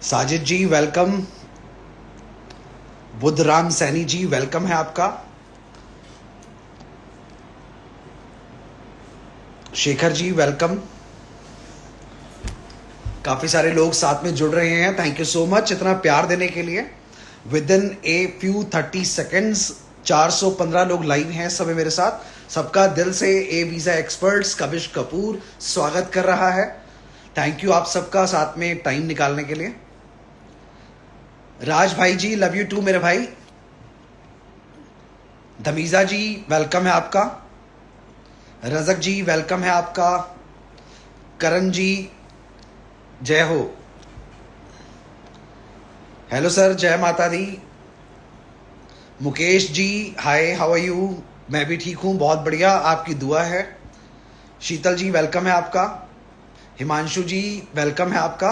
साजिद जी welcome. Budhram Saini ji welcome है आपका। Shekhar ji welcome. काफी सारे लोग साथ में जुड़ रहे हैं, थैंक यू सो मच इतना प्यार देने के लिए। With in a few 30 seconds 415 लोग लाइव हैं सब मेरे साथ। सबका दिल से A visa experts Kavish Kapoor स्वागत कर रहा है। थैंक यू आप सबका साथ में टाइम निकालने के लिए। राज भाई जी लव यू टू मेरे भाई। धमीजा जी वेलकम है आपका। रजक जी वेलकम है आपका। करण जी जय हो। हेलो सर जय माता दी। Mukesh ji hi how are you. मैं भी ठीक हूं, बहुत बढ़िया, आपकी दुआ है। शीतल जी वेलकम है आपका। हिमांशु जी वेलकम है आपका।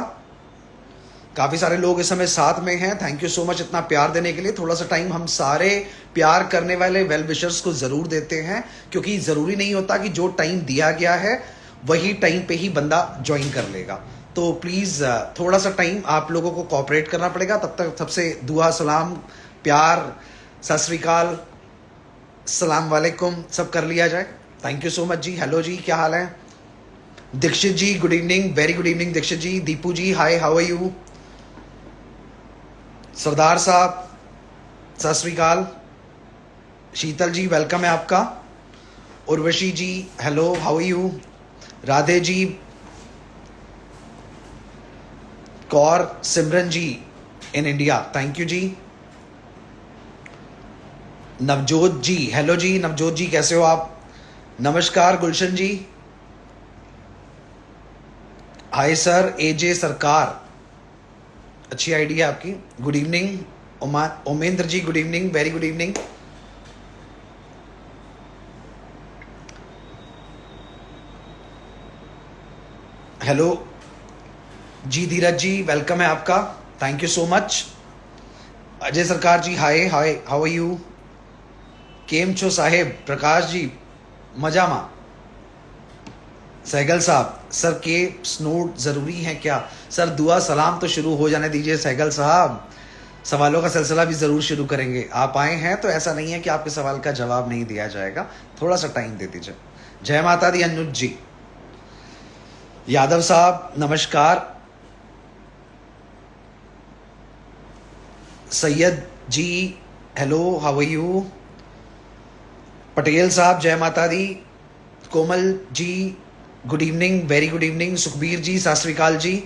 काफी सारे लोग इस समय साथ में हैं, थैंक यू सो मच इतना प्यार देने के लिए। थोड़ा सा टाइम हम सारे प्यार करने वाले वेल विशर्स को जरूर देते हैं, क्योंकि जरूरी नहीं होता कि जो टाइम दिया गया है वही टाइम पे ही बंदा ज्वाइन कर लेगा। तो प्लीज थोड़ा सा टाइम आप लोगों को कोऑपरेट करना पड़ेगा। तब तक सबसे दुआ सलाम प्यार सत श्री अकाल सलाम वालेकुम सब कर लिया जाए। Thank you so much ji. Hello ji क्या हाल है। Dikshit ji good evening, very good evening Dikshit ji. Deepu ji hi how are you. सरदार साहब सत श्री अकाल। शीतल जी वेलकम है आपका। Urvashi ji hello how are you. Radhe ji, Kaur Simran ji in India thank you ji. Navjot ji hello ji. Navjot ji कैसे हो आप। नमस्कार गुलशन जी हाय सर। एजे सरकार अच्छी आईडी है आपकी। Good evening Omendra ji good evening, very good evening. Hello ji Dheeraj ji welcome है आपका, thank you so much. Ajay Sarkar ji hi hi how are you. केम छो साहेब। प्रकाश जी मजामा। सहगल साहब सर के स्नोड जरूरी है क्या। सर दुआ सलाम तो शुरू हो जाने दीजिए सहगल साहब, सवालों का सिलसिला भी जरूर शुरू करेंगे। आप आए हैं तो ऐसा नहीं है कि आपके सवाल का जवाब नहीं दिया जाएगा, थोड़ा सा टाइम दे दीजिए। जय माता दी अनुज जी। यादव साहब नमस्कार। Syed ji hello how are you. Patel साहब जय माता दी। Komal ji good evening, very good evening. Sukhbir ji सत श्री अकाल जी।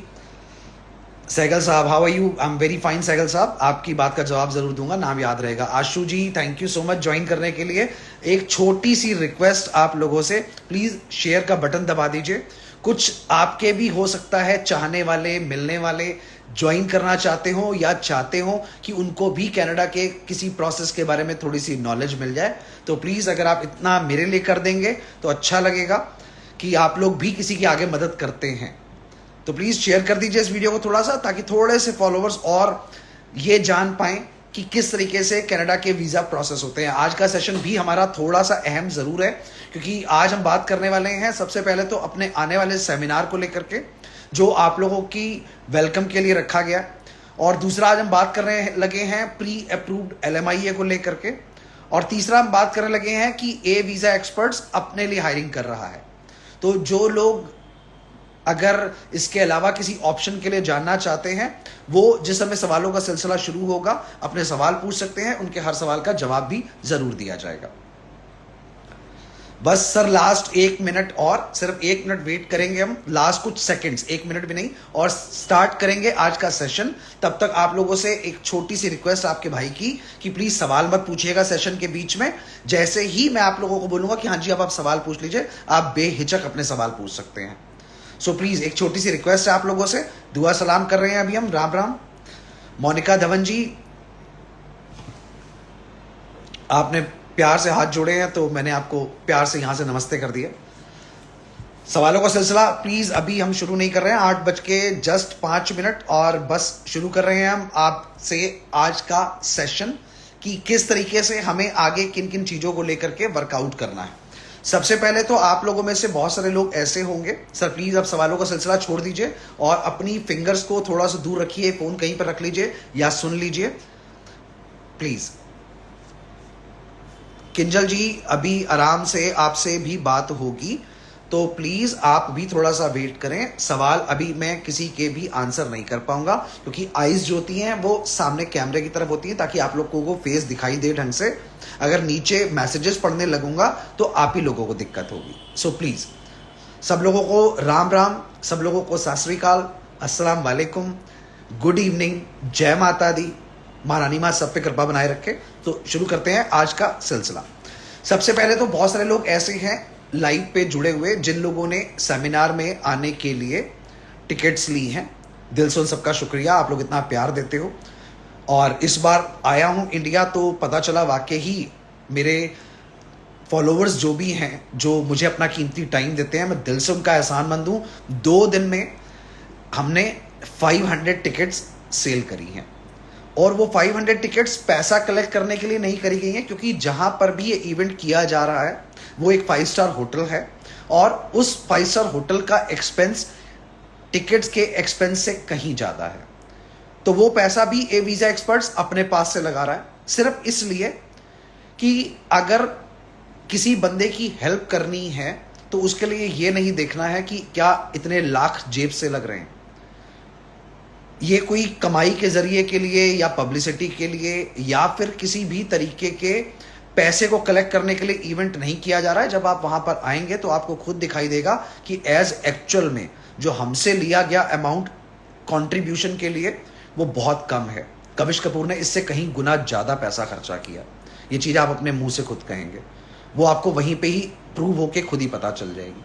सहगल साहब how are you. I am very fine Sehgal साहब, आपकी बात का जवाब जरूर दूंगा, नाम याद रहेगा। Ashu ji thank you so much join करने के लिए। एक छोटी सी रिक्वेस्ट आप लोगों से, प्लीज शेयर का बटन दबा दीजिए। कुछ आपके भी हो सकता है चाहने वाले मिलने वाले ज्वाइन करना चाहते हो या चाहते हो कि उनको भी कनाडा के किसी प्रोसेस के बारे में थोड़ी सी नॉलेज मिल जाए, तो प्लीज अगर आप इतना मेरे लिए कर देंगे तो अच्छा लगेगा कि आप लोग भी किसी की आगे मदद करते हैं। तो प्लीज शेयर कर दीजिए इस वीडियो को थोड़ा सा, ताकि थोड़े से फॉलोअर्स और ये जान पाएं कि किस तरीके से कनाडा के वीजा प्रोसेस होते हैं। आज का सेशन भी हमारा थोड़ा सा अहम जरूर है, क्योंकि आज हम बात करने वाले हैं सबसे पहले तो अपने आने वाले सेमिनार को लेकर के, जो आप लोगों की वेलकम के लिए रखा गया, और दूसरा आज हम बात करने लगे हैं प्री अप्रूव्ड LMIA को लेकर के, और तीसरा हम बात करने लगे हैं कि ए वीजा एक्सपर्ट्स अपने लिए हायरिंग कर रहा है। तो जो लोग अगर इसके अलावा किसी ऑप्शन के लिए जानना चाहते हैं, वो जिस समय सवालों का सिलसिला शुरू होगा अपने सवाल पूछ सकते हैं, उनके हर सवाल का जवाब भी जरूर दिया जाएगा। बस सर लास्ट 1 मिनट, और सिर्फ 1 मिनट वेट करेंगे हम, लास्ट कुछ सेकंड्स, 1 मिनट भी नहीं, और स्टार्ट करेंगे आज का सेशन। तब तक आप लोगों से एक छोटी सी रिक्वेस्ट आपके भाई की कि प्लीज सवाल मत पूछिएगा सेशन के बीच में। जैसे ही मैं आप लोगों को बोलूंगा कि हाँ जी अब आप सवाल पूछ लीजिए, आप बेहिचक अपने सवाल पूछ सकते हैं। सो प्लीज एक छोटी सी रिक्वेस्ट है आप लोगों से। दुआ सलाम कर रहे हैं अभी हम, राम राम। मोनिका धवन जी आपने प्यार से हाथ जोड़े हैं तो मैंने आपको प्यार से यहां से नमस्ते कर दिया। सवालों का सिलसिला प्लीज अभी हम शुरू नहीं कर रहे हैं, 8:05 और बस शुरू कर रहे हैं हम आपसे आज का सेशन कि किस तरीके से हमें आगे किन किन चीजों को लेकर के वर्कआउट करना है। सबसे पहले तो आप लोगों में से बहुत सारे लोग ऐसे होंगे, सर प्लीज अब सवालों का सिलसिला छोड़ दीजिए और अपनी फिंगर्स को थोड़ा सा दूर रखिए, फोन कहीं पर रख लीजिए या सुन लीजिए प्लीज। किंजल जी अभी आराम से आपसे भी बात होगी, तो प्लीज आप भी थोड़ा सा वेट करें। सवाल अभी मैं किसी के भी आंसर नहीं कर पाऊंगा क्योंकि आईज जो होती हैं वो सामने कैमरे की तरफ होती हैं ताकि आप लोगों को फेस दिखाई दे ढंग से। अगर नीचे मैसेजेस पढ़ने लगूंगा तो आप ही लोगों को दिक्कत होगी। सो प्लीज सब लोगों को राम राम, सब लोगों को सत श्री अकाल, अस्सलाम वालेकुम, गुड इवनिंग, जय माता दी, महारानी माँ सब पे कृपा बनाए रखे। तो शुरू करते हैं आज का सिलसिला। सबसे पहले तो बहुत सारे लोग ऐसे हैं लाइव पे जुड़े हुए जिन लोगों ने सेमिनार में आने के लिए टिकट्स ली हैं। दिल से उन सबका शुक्रिया, आप लोग इतना प्यार देते हो। और इस बार आया हूं इंडिया तो पता चला वाकई ही मेरे फॉलोअर्स जो भी हैं, जो मुझे अपना कीमती टाइम देते हैं, मैं दिल से उनका एहसानमंद हूं। 2 दिन में हमने 500 टिकट्स सेल करी हैं और वो 500 टिकट्स पैसा कलेक्ट करने के लिए नहीं करी गई हैं क्योंकि जहां पर भी ये इवेंट किया जा रहा है वो एक 5 स्टार होटल है और उस 5 स्टार होटल का एक्सपेंस टिकट्स के एक्सपेंस से कहीं ज्यादा है। तो वो पैसा भी ए वीजा एक्सपर्ट्स अपने पास से लगा रहा है सिर्फ इसलिए कि अगर किसी बंदे की हेल्प करनी है तो उसके लिए ये नहीं देखना है कि क्या इतने लाख जेब से लग रहे हैं। ये कोई कमाई के जरिए के लिए या पब्लिसिटी के लिए या फिर किसी भी तरीके के पैसे को कलेक्ट करने के लिए इवेंट नहीं किया जा रहा है। जब आप वहां पर आएंगे तो आपको खुद दिखाई देगा कि एज एक्चुअल में जो हमसे लिया गया अमाउंट कंट्रीब्यूशन के लिए वो बहुत कम है। कविश कपूर ने इससे कहीं गुना ज्यादा पैसा खर्चा किया। ये चीज आप अपने मुंह से खुद कहेंगे, वो आपको वहीं पे ही प्रूव होके खुद ही पता चल जाएगी।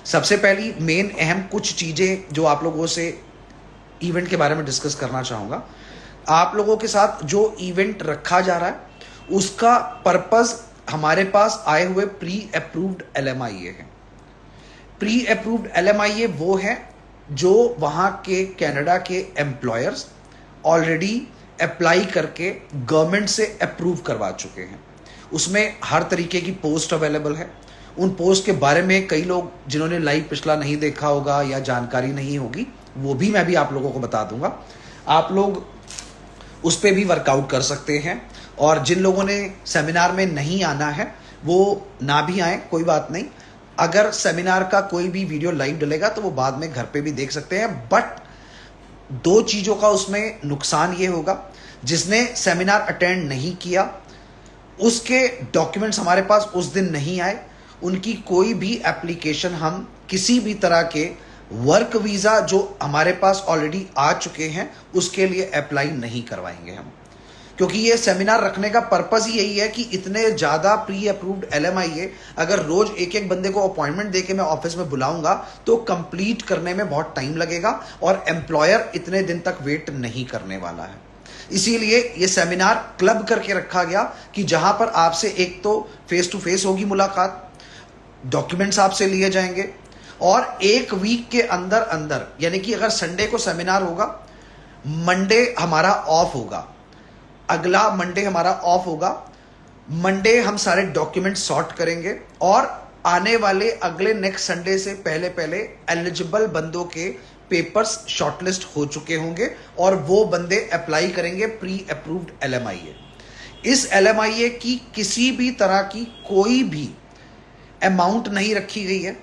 सबसे पहली मेन अहम कुछ चीजें जो आप लोगों से इवेंट के बारे में डिस्कस करना चाहूंगा। आप लोगों के साथ जो इवेंट रखा जा रहा है उसका पर्पस हमारे पास आए हुए प्री अप्रूव्ड LMIA है। प्री अप्रूव्ड LMIA वो है जो वहां के कनाडा के एम्प्लॉयर्स ऑलरेडी अप्लाई करके गवर्नमेंट से अप्रूव करवा चुके हैं। उसमें हर तरीके की पोस्ट अवेलेबल है। उन पोस्ट के बारे में कई लोग जिन्होंने लाइव पिछला नहीं देखा होगा या जानकारी नहीं होगी वो भी मैं भी आप लोगों को बता दूंगा। आप लोग उस पर भी वर्कआउट कर सकते हैं और जिन लोगों ने सेमिनार में नहीं आना है वो ना भी आए, कोई बात नहीं। अगर सेमिनार का कोई भी वीडियो लाइव डलेगा तो वो बाद में घर पे भी देख सकते हैं। बट 2 चीजों का उसमें नुकसान ये होगा, जिसने सेमिनार अटेंड नहीं किया उसके डॉक्यूमेंट्स हमारे पास उस दिन नहीं आए, उनकी कोई भी एप्लीकेशन हम किसी भी तरह के वर्क वीजा जो हमारे पास ऑलरेडी आ चुके हैं उसके लिए अप्लाई नहीं करवाएंगे हम। क्योंकि ये सेमिनार रखने का पर्पस ही यही है कि इतने ज्यादा प्री अप्रूव्ड LMIA अगर रोज एक एक बंदे को अपॉइंटमेंट देके मैं ऑफिस में बुलाऊंगा तो कंप्लीट करने में बहुत टाइम लगेगा और एम्प्लॉयर इतने दिन तक वेट नहीं करने वाला है। इसीलिए ये सेमिनार क्लब करके रखा गया कि जहां पर आपसे एक तो फेस टू फेस होगी मुलाकात, डॉक्यूमेंट्स आपसे लिए जाएंगे और 1 वीक के अंदर अंदर, यानी कि अगर संडे को सेमिनार होगा, मंडे हमारा ऑफ होगा, अगला मंडे हमारा ऑफ होगा, मंडे हम सारे डॉक्यूमेंट सॉर्ट करेंगे और आने वाले अगले नेक्स्ट संडे से पहले पहले एलिजिबल बंदों के पेपर्स शॉर्टलिस्ट हो चुके होंगे और वो बंदे अप्लाई करेंगे प्री अप्रूव्ड LMIA। इस LMIA की किसी भी तरह की कोई भी अमाउंट नहीं रखी गई है।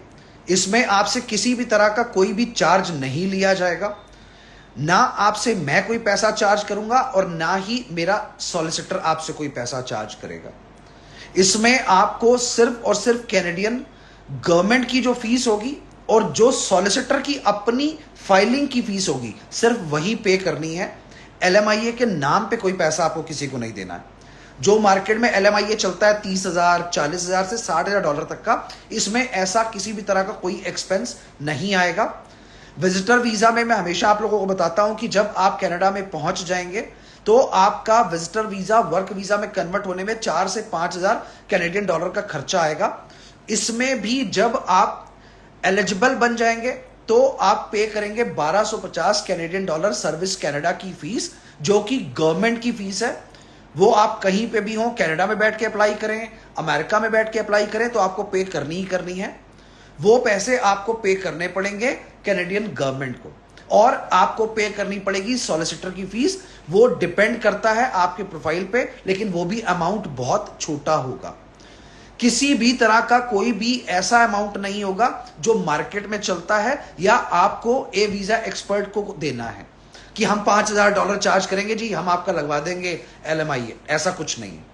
इसमें आपसे किसी भी तरह का कोई भी चार्ज नहीं लिया जाएगा, ना आपसे मैं कोई पैसा चार्ज करूंगा और ना ही मेरा सॉलिसिटर आपसे कोई पैसा चार्ज करेगा। इसमें आपको सिर्फ और सिर्फ कैनेडियन गवर्नमेंट की जो फीस होगी और जो सॉलिसिटर की अपनी फाइलिंग की फीस होगी सिर्फ वही पे करनी है। LMIA के नाम पे कोई पैसा आपको किसी को नहीं देना है। जो मार्केट में LMIA चलता है 30,000, 40,000 से $60,000 तक का, इसमें ऐसा किसी भी तरह का कोई एक्सपेंस नहीं आएगा। विजिटर वीजा में मैं हमेशा आप लोगों को बताता हूं कि जब आप कनाडा में पहुंच जाएंगे तो आपका विजिटर वीजा वर्क वीजा में कन्वर्ट होने में 4 से 5,000 कैनेडियन डॉलर का खर्चा आएगा। इसमें भी जब आप एलिजिबल बन जाएंगे तो आप पे करेंगे 1250 कैनेडियन डॉलर सर्विस कनाडा की फीस, जो कि गवर्नमेंट की फीस है। वो आप कहीं पे भी हो, कनाडा में बैठ के अप्लाई करें, अमेरिका में बैठ के अप्लाई करें, तो आपको पे करनी ही करनी है। वो पैसे आपको पे करने पड़ेंगे कैनेडियन गवर्नमेंट को, और आपको पे करनी पड़ेगी सॉलिसिटर की फीस। वो डिपेंड करता है आपके प्रोफाइल पे, लेकिन वो भी अमाउंट बहुत छोटा होगा। किसी भी तरह का कोई भी ऐसा अमाउंट नहीं होगा जो मार्केट में चलता है या आपको ए वीजा एक्सपर्ट को देना है कि हम $5,000 चार्ज करेंगे जी, हम आपका लगवा देंगे LMIA। ऐसा कुछ नहीं है।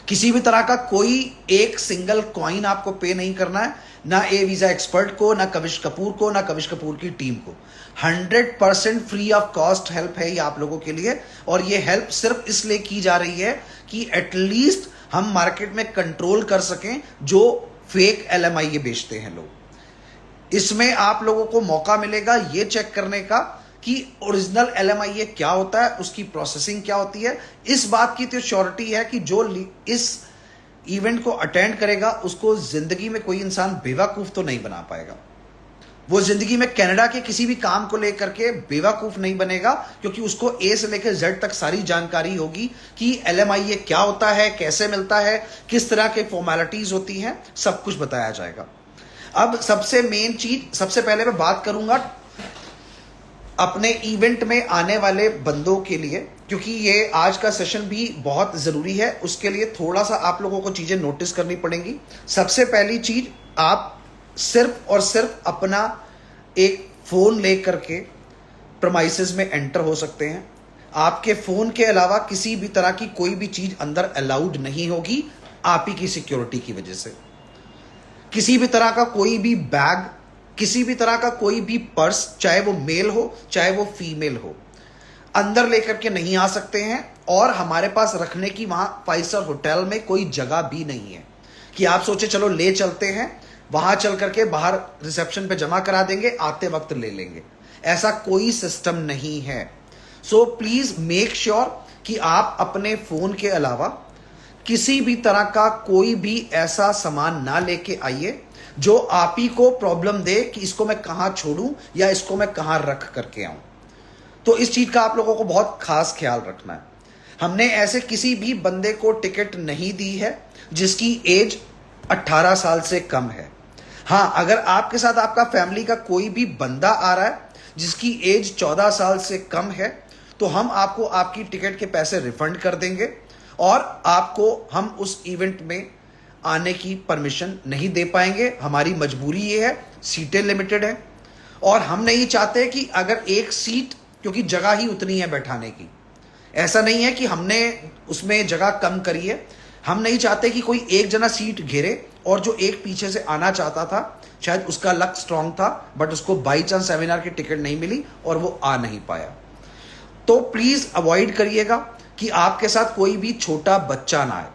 किसी भी तरह का कोई एक सिंगल कॉइन आपको पे नहीं करना है, ना ए वीजा एक्सपर्ट को, ना कविश कपूर को, ना कविश कपूर की टीम को। 100% फ्री ऑफ कॉस्ट हेल्प है ये आप लोगों के लिए, और ये हेल्प सिर्फ इसलिए की जा रही है कि एटलीस्ट हम मार्केट में कंट्रोल कर सकें जो फेक LMIA बेचते हैं लोग। इसमें आप लोगों को मौका मिलेगा ये चेक करने का कि ओरिजिनल LMIA क्या होता है, उसकी प्रोसेसिंग क्या होती है। इस बात की तो श्योरिटी है कि जो इस इवेंट को अटेंड करेगा उसको जिंदगी में कोई इंसान बेवकूफ तो नहीं बना पाएगा। वो जिंदगी में कनाडा के किसी भी काम को लेकर के बेवकूफ नहीं बनेगा, क्योंकि उसको ए से लेकर जेड तक सारी जानकारी होगी कि LMIA क्या होता है, कैसे मिलता है, किस तरह के फॉर्मेलिटीज होती हैं, सब कुछ बताया जाएगा। अब सबसे मेन चीज, सबसे पहले मैं बात करूंगा अपने इवेंट में आने वाले बंदों के लिए, क्योंकि ये आज का सेशन भी बहुत ज़रूरी है। उसके लिए थोड़ा सा आप लोगों को चीज़ें नोटिस करनी पड़ेंगी। सबसे पहली चीज़, आप सिर्फ और सिर्फ अपना एक फ़ोन ले करके प्रमाइसेस में एंटर हो सकते हैं। आपके फ़ोन के अलावा किसी भी तरह की कोई भी चीज़ अंदर अलाउड नहीं होगी, आप ही की सिक्योरिटी की वजह से। किसी भी तरह का कोई भी बैग, किसी भी तरह का कोई भी पर्स, चाहे वो मेल हो चाहे वो फीमेल हो, अंदर लेकर के नहीं आ सकते हैं। और हमारे पास रखने की वहां 5 स्टार होटल में कोई जगह भी नहीं है कि आप सोचे चलो ले चलते हैं, वहां चल करके बाहर रिसेप्शन पे जमा करा देंगे, आते वक्त ले लेंगे। ऐसा कोई सिस्टम नहीं है। सो प्लीज मेक श्योर कि आप अपने फोन के अलावा किसी भी तरह का कोई भी ऐसा सामान ना लेके आइए जो आप ही को प्रॉब्लम दे कि इसको मैं कहां छोड़ूं या इसको मैं कहां रख करके आऊं। तो इस चीज का आप लोगों को बहुत खास ख्याल रखना है। हमने ऐसे किसी भी बंदे को टिकट नहीं दी है जिसकी एज 18 साल से कम है। हां, अगर आपके साथ आपका फैमिली का कोई भी बंदा आ रहा है जिसकी एज 14 साल से कम है, तो हम आपको आपकी टिकट के पैसे रिफंड कर देंगे और आपको हम उस इवेंट में आने की परमिशन नहीं दे पाएंगे। हमारी मजबूरी ये है, सीटें लिमिटेड है और हम नहीं चाहते कि अगर एक सीट, क्योंकि जगह ही उतनी है बैठाने की, ऐसा नहीं है कि हमने उसमें जगह कम करी है। हम नहीं चाहते कि कोई एक जना सीट घेरे और जो एक पीछे से आना चाहता था, शायद उसका लक स्ट्रांग था बट उसको बाई चांस सेमिनार की टिकट नहीं मिली और वो आ नहीं पाया। तो प्लीज अवॉइड करिएगा कि आपके साथ कोई भी छोटा बच्चा ना आए।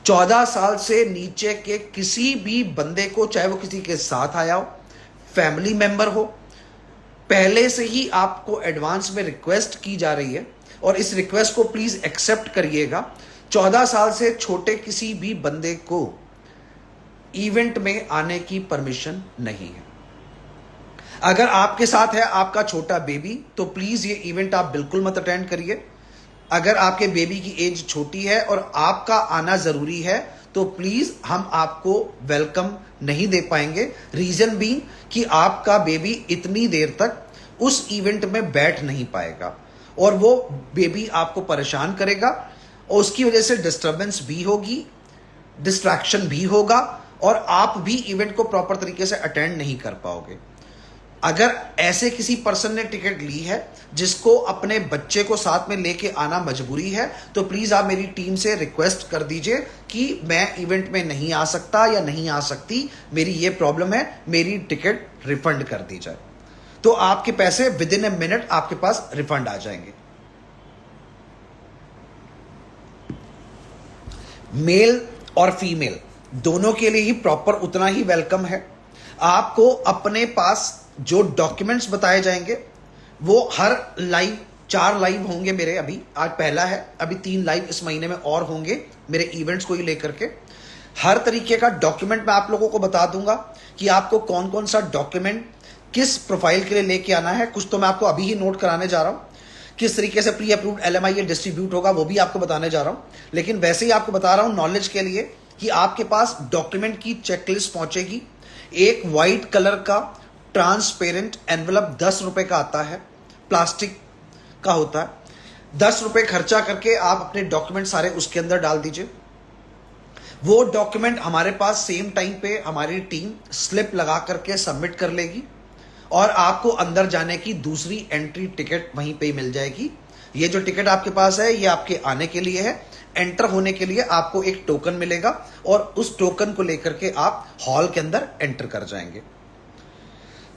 14 साल से नीचे के किसी भी बंदे को, चाहे वो किसी के साथ आया हो, फैमिली मेंबर हो, पहले से ही आपको एडवांस में रिक्वेस्ट की जा रही है और इस रिक्वेस्ट को प्लीज एक्सेप्ट करिएगा। 14 साल से छोटे किसी भी बंदे को इवेंट में आने की परमिशन नहीं है। अगर आपके साथ है आपका छोटा बेबी, तो प्लीज ये इवेंट आप बिल्कुल मत अटेंड करिए। अगर आपके बेबी की एज छोटी है और आपका आना जरूरी है, तो प्लीज हम आपको वेलकम नहीं दे पाएंगे। रीजन बीइंग कि आपका बेबी इतनी देर तक उस इवेंट में बैठ नहीं पाएगा और वो बेबी आपको परेशान करेगा और उसकी वजह से डिस्टर्बेंस भी होगी, डिस्ट्रैक्शन भी होगा और आप भी इवेंट को प्रॉपर तरीके से अटेंड नहीं कर पाओगे। अगर ऐसे किसी पर्सन ने टिकट ली है जिसको अपने बच्चे को साथ में लेके आना मजबूरी है, तो प्लीज आप मेरी टीम से रिक्वेस्ट कर दीजिए कि मैं इवेंट में नहीं आ सकता या नहीं आ सकती, मेरी ये प्रॉब्लम है, मेरी टिकट रिफंड कर दी जाए। तो आपके पैसे विद इन ए मिनट आपके पास रिफंड आ जाएंगे। मेल और फीमेल दोनों के लिए ही प्रॉपर उतना ही वेलकम है। आपको अपने पास जो डॉक्यूमेंट्स बताए जाएंगे वो हर लाइव 4 लाइव होंगे मेरे, अभी आज पहला है, अभी 3 लाइव इस महीने में और होंगे मेरे इवेंट्स को ही लेकर के। हर तरीके का डॉक्यूमेंट मैं आप लोगों को बता दूंगा कि आपको कौन कौन सा डॉक्यूमेंट किस प्रोफाइल के लिए लेके आना है। कुछ तो मैं आपको अभी ही नोट कराने जा रहा हूं किस तरीके से प्री अप्रूव्ड LMIA डिस्ट्रीब्यूट होगा वो भी आपको बताने जा रहा हूं, लेकिन वैसे ही आपको बता रहा हूं नॉलेज के लिए कि आपके पास डॉक्यूमेंट की चेकलिस्ट पहुंचेगी। एक वाइट कलर का ट्रांसपेरेंट एनवलप 10 रुपए का आता है, प्लास्टिक का होता है। 10 रुपए खर्चा करके आप अपने डॉक्यूमेंट सारे उसके अंदर डाल दीजिए। वो डॉक्यूमेंट हमारे पास सेम टाइम पे हमारी टीम स्लिप लगा करके सबमिट कर लेगी और आपको अंदर जाने की दूसरी एंट्री टिकट वहीं पे मिल जाएगी। ये जो टिकट आपके पास है ये आपके आने के लिए है। एंटर होने के लिए आपको एक टोकन मिलेगा और उस टोकन को लेकर के आप हॉल के अंदर एंटर कर जाएंगे।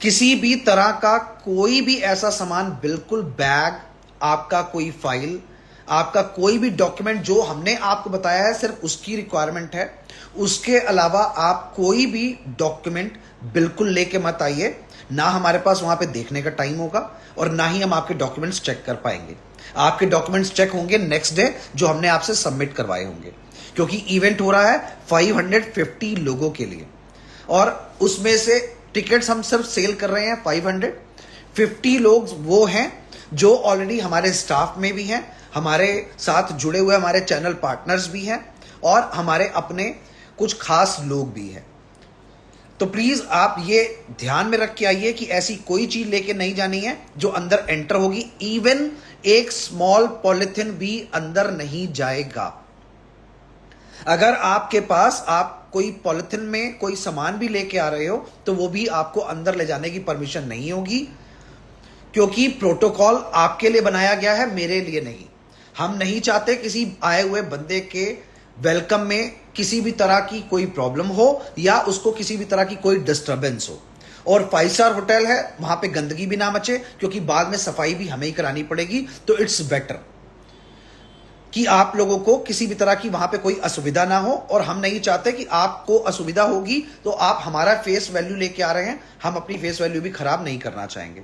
किसी भी तरह का कोई भी ऐसा सामान, बिल्कुल बैग, आपका कोई फाइल, आपका कोई भी डॉक्यूमेंट जो हमने आपको बताया है सिर्फ उसकी रिक्वायरमेंट है। उसके अलावा आप कोई भी डॉक्यूमेंट बिल्कुल लेके मत आइए। ना हमारे पास वहां पे देखने का टाइम होगा और ना ही हम आपके डॉक्यूमेंट्स चेक कर पाएंगे। आपके डॉक्यूमेंट्स चेक होंगे नेक्स्ट डे जो हमने आपसे सबमिट करवाए होंगे, क्योंकि इवेंट हो रहा है 550 लोगों के लिए और उसमें से टिकट्स हम सिर्फ सेल कर रहे हैं 550 लोग वो हैं जो ऑलरेडी हमारे स्टाफ में भी हैं, हमारे साथ जुड़े हुए हमारे चैनल पार्टनर्स भी हैं और हमारे अपने कुछ खास लोग भी हैं। तो प्लीज आप ये ध्यान में रख के आइए कि ऐसी कोई चीज लेके नहीं जानी है जो अंदर एंटर होगी। इवन एक स्मॉल पॉलिथिन भी अंदर नहीं जाएगा। अगर आपके पास आप कोई पॉलिथिन में कोई सामान भी लेके आ रहे हो तो वो भी आपको अंदर ले जाने की परमिशन नहीं होगी, क्योंकि प्रोटोकॉल आपके लिए बनाया गया है, मेरे लिए नहीं। हम नहीं चाहते किसी आए हुए बंदे के वेलकम में किसी भी तरह की कोई प्रॉब्लम हो या उसको किसी भी तरह की कोई डिस्टरबेंस हो। और 5 स्टार होटल है, वहां पे गंदगी भी ना मचे, क्योंकि बाद में सफाई भी हमें ही करानी पड़ेगी। तो इट्स बेटर कि आप लोगों को किसी भी तरह की वहां पे कोई असुविधा ना हो, और हम नहीं चाहते कि आपको असुविधा होगी तो आप हमारा फेस वैल्यू लेके आ रहे हैं, हम अपनी फेस वैल्यू भी खराब नहीं करना चाहेंगे।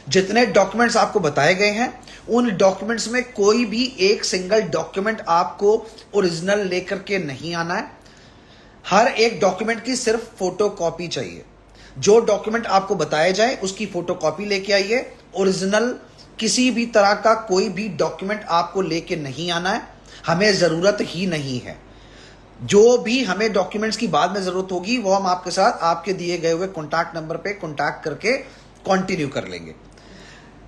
जितने डॉक्यूमेंट्स आपको बताए गए हैं उन डॉक्यूमेंट्स में कोई भी एक सिंगल डॉक्यूमेंट आपको ओरिजिनल लेकर के नहीं आना है। हर एक डॉक्यूमेंट की सिर्फ फोटोकॉपी चाहिए। जो डॉक्यूमेंट आपको बताए जाए उसकी फोटोकॉपी लेके आइए। ओरिजिनल किसी भी तरह का कोई भी डॉक्यूमेंट आपको लेके नहीं आना है, हमें जरूरत ही नहीं है। जो भी हमें डॉक्यूमेंट्स की बाद में जरूरत होगी वो हम आपके साथ आपके दिए गए हुए कॉन्टैक्ट नंबर पे कॉन्टैक्ट करके कंटिन्यू कर लेंगे।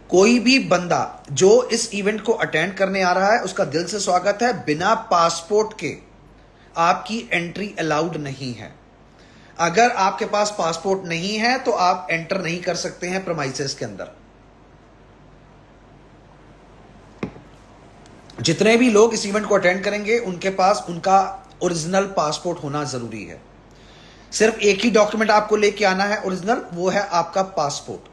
कोई भी बंदा जो इस इवेंट को अटेंड करने आ रहा है उसका दिल से स्वागत है। बिना पासपोर्ट के आपकी एंट्री अलाउड नहीं है। अगर आपके पास पासपोर्ट नहीं है तो आप एंटर नहीं कर सकते हैं प्रीमाइसेस के अंदर। जितने भी लोग इस इवेंट को अटेंड करेंगे उनके पास उनका ओरिजिनल पासपोर्ट होना जरूरी है। सिर्फ एक ही डॉक्यूमेंट आपको लेके आना है ओरिजिनल, वो है आपका पासपोर्ट।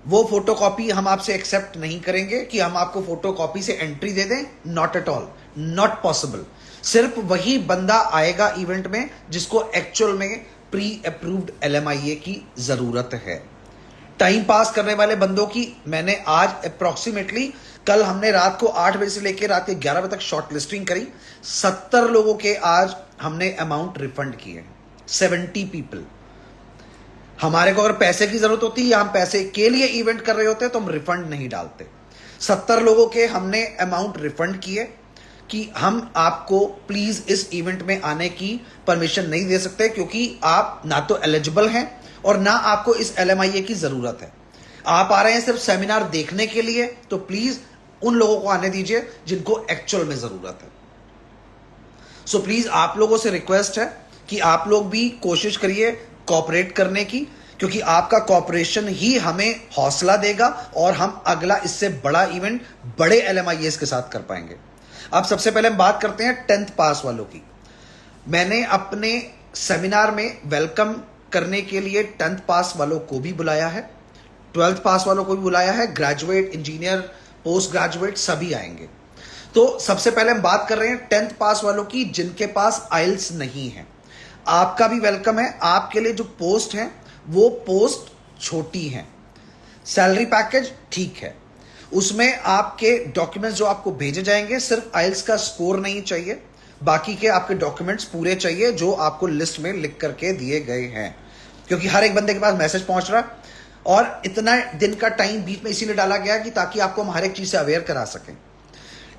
वो फोटोकॉपी हम आपसे एक्सेप्ट नहीं करेंगे कि हम आपको फोटोकॉपी से एंट्री दे दें। Not at all, not possible. सिर्फ वही बंदा आएगा इवेंट में जिसको एक्चुअल में प्री अप्रूव्ड LMIA की जरूरत है। टाइम पास करने वाले बंदों की मैंने आज अप्रोक्सीमेटली, कल हमने रात को 8 बजे से लेकर रात के 11 बजे तक शॉर्ट लिस्टिंग करी। 70 लोगों के आज हमने अमाउंट रिफंड किए। 70 पीपल। हमारे को अगर पैसे की जरूरत होती या हम पैसे के लिए इवेंट कर रहे होते तो हम रिफंड नहीं डालते। 70 लोगों के हमने अमाउंट रिफंड किए कि हम आपको प्लीज इस इवेंट में आने की परमिशन नहीं दे सकते, क्योंकि आप ना तो एलिजिबल हैं और ना आपको इस LMIA की जरूरत है। आप आ रहे हैं सिर्फ सेमिनार देखने के लिए, तो प्लीज उन लोगों को आने दीजिए जिनको एक्चुअल में जरूरत है। सो प्लीज आप लोगों से रिक्वेस्ट है कि आप लोग भी कोशिश करिए कोऑपरेट करने की, क्योंकि आपका कोऑपरेशन ही हमें हौसला देगा और हम अगला इससे बड़ा इवेंट बड़े LMIAs के साथ कर पाएंगे। अब सबसे पहले हम बात करते हैं 10th पास वालों की। मैंने अपने सेमिनार में वेलकम करने के लिए 10th पास वालों को भी बुलाया है, 12th पास वालों को भी बुलाया है। ग्रेजुएट, इंजीनियर, पोस्ट ग्रेजुएट सभी आएंगे। तो सबसे पहले हम बात कर रहे हैं 10th पास वालों की जिनके पास आइल्स नहीं है। आपका भी वेलकम है। आपके लिए जो पोस्ट है वो पोस्ट छोटी है, सैलरी पैकेज ठीक है, उसमें आपके डॉक्यूमेंट्स जो आपको भेजे जाएंगे सिर्फ आइल्स का स्कोर नहीं चाहिए, बाकी के आपके डॉक्यूमेंट्स पूरे चाहिए जो आपको लिस्ट में लिख करके दिए गए हैं, क्योंकि हर एक बंदे के पास मैसेज पहुंच रहा है और इतना दिन का टाइम बीच में इसीलिए डाला गया कि ताकि आपको हम हर एक चीज से अवेयर करा सकें।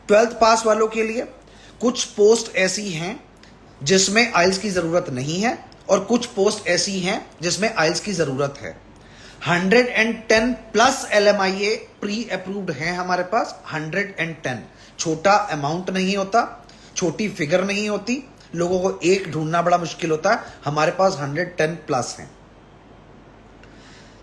12th पास वालों के लिए कुछ पोस्ट ऐसी हैं जिसमें आइल्स की जरूरत नहीं है और कुछ पोस्ट ऐसी हैं जिसमें आइल्स की जरूरत है। 110 प्लस LMIA प्री अप्रूव्ड है हमारे पास। 110 छोटा अमाउंट नहीं होता, छोटी फिगर नहीं होती, लोगों को एक ढूंढना बड़ा मुश्किल होता है, हमारे पास 110 प्लस हैं।